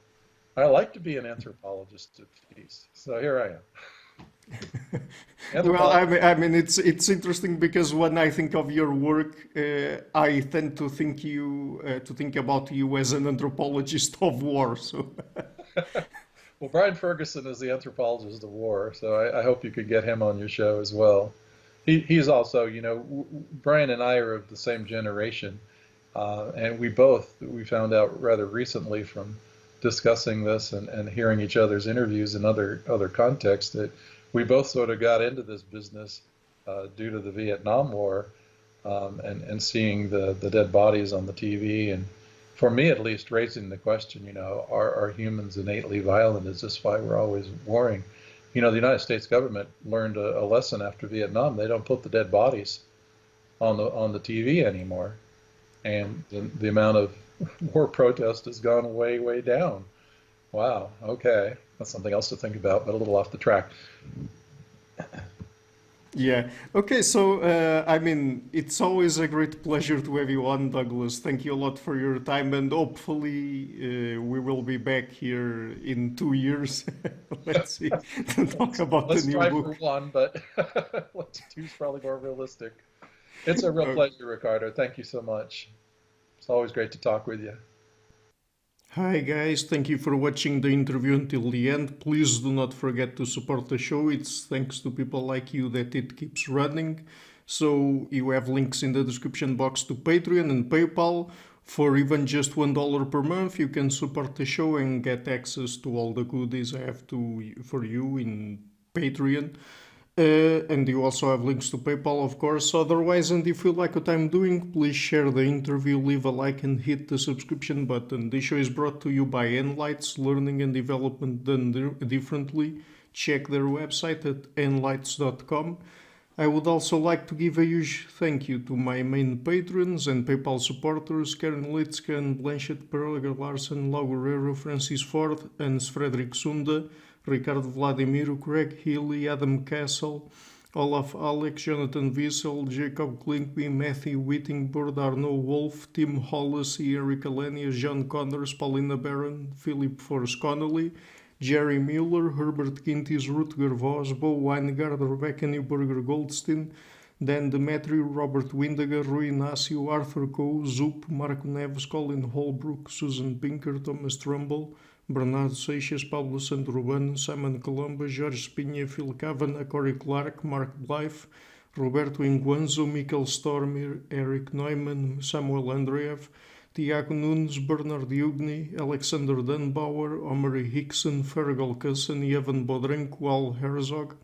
I like to be an anthropologist of peace. So here I am. Well, I mean, it's interesting because when I think of your work, I tend to think about you as an anthropologist of war. So. Well, Brian Ferguson is the anthropologist of war, so I hope you could get him on your show as well. He's also, Brian and I are of the same generation, and we found out rather recently from discussing this and hearing each other's interviews in other contexts that we both sort of got into this business due to the Vietnam War, and seeing the dead bodies on the TV, and for me at least, raising the question, are humans innately violent? Is this why we're always warring? The United States government learned a lesson after Vietnam. They don't put the dead bodies on the TV anymore, and the amount of war protest has gone way, way down. Wow. Okay, that's something else to think about, but a little off the track. Yeah. Okay. So, it's always a great pleasure to have you on, Douglas. Thank you a lot for your time, and hopefully, we will be back here in 2 years. Let's see, to talk about the Let's new try for book. one, but two's probably more realistic. It's a real Uh, pleasure, Ricardo. Thank you so much. It's always great to talk with you. Hi guys, thank you for watching the interview until the end. Please do not forget to support the show. It's thanks to people like you that it keeps running. So you have links in the description box to Patreon and PayPal. For even just $1 per month, you can support the show and get access to all the goodies I have for you in Patreon. And you also have links to PayPal, of course. Otherwise, and if you like what I'm doing, please share the interview, leave a like, and hit the subscription button. This show is brought to you by Enlights, learning and development done differently. Check their website at enlights.com. I would also like to give a huge thank you to my main patrons and PayPal supporters: Karen Litzka and Blanchett Perlager Larsen, Lau Guerrero, Francis Ford, Hans Frederick Sunda, Ricardo Vladimiro, Craig Healy, Adam Castle, Olaf Alex, Jonathan Wiesel, Jacob Klinkby, Matthew Whittingbird, Arno Wolf, Tim Hollis, Eric Alenia, John Connors, Paulina Barron, Philip Forrest Connolly, Jerry Mueller, Herbert Gintis, Rutger Vos, Bo Weingard, Rebecca Newberger Goldstein, Dan Demetrio, Robert Windiger, Rui Inácio, Arthur Coe, Zoop, Marco Neves, Colin Holbrook, Susan Pinker, Thomas Trumbull, Bernardo Seixas, Pablo Santurbano, Simon Colombo, Jorge Spinha, Phil Kavanagh, Corey Clark, Mark Blythe, Roberto Inguanzo, Michael Stormir, Eric Neumann, Samuel Andreev, Tiago Nunes, Bernard Ugni, Alexander Dunbauer, Omari Hickson, Fergal Cusson, Evan Bodrenko, Al Herzog,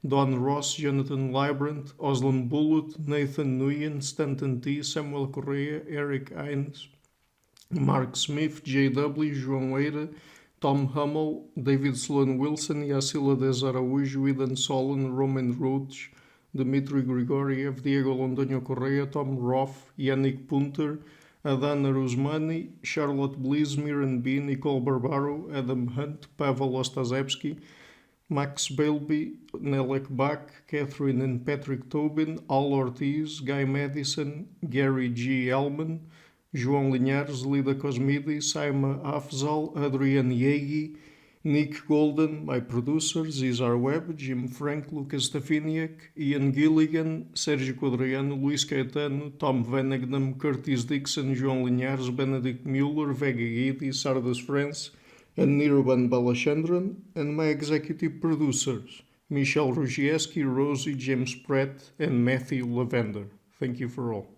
Don Ross, Jonathan Librand, Oslan Bullitt, Nathan Nguyen, Stanton T, Samuel Correa, Eric Hines, Mark Smith, J.W., João Eira, Tom Hummel, David Sloan Wilson, Yacila Dez Araújo, Eden Solon, Roman Roach, Dmitry Grigoriev, Diego Londoño Correa, Tom Roth, Yannick Punter, Adana Rusmani, Charlotte Bliss, Miran B, Nicole Barbaro, Adam Hunt, Pavel Ostazewski, Max Bailby, Nelek Bach, Catherine and Patrick Tobin, Al Ortiz, Guy Madison, Gary G. Elman, João Linhares, Lida Cosmidi, Saima Afzal, Adrian Yegi, Nick Golden, my producers, Izar Webb, Jim Frank, Lucas Stafiniak, Ian Gilligan, Sérgio Quadriano, Luís Caetano, Tom Venegnam, Curtis Dixon, João Linhares, Benedict Mueller, Vega Guidi, Sardas France, and Nirvan Balachandran, and my executive producers, Michelle Rugieski, Rosie, James Pratt, and Matthew Lavender. Thank you for all.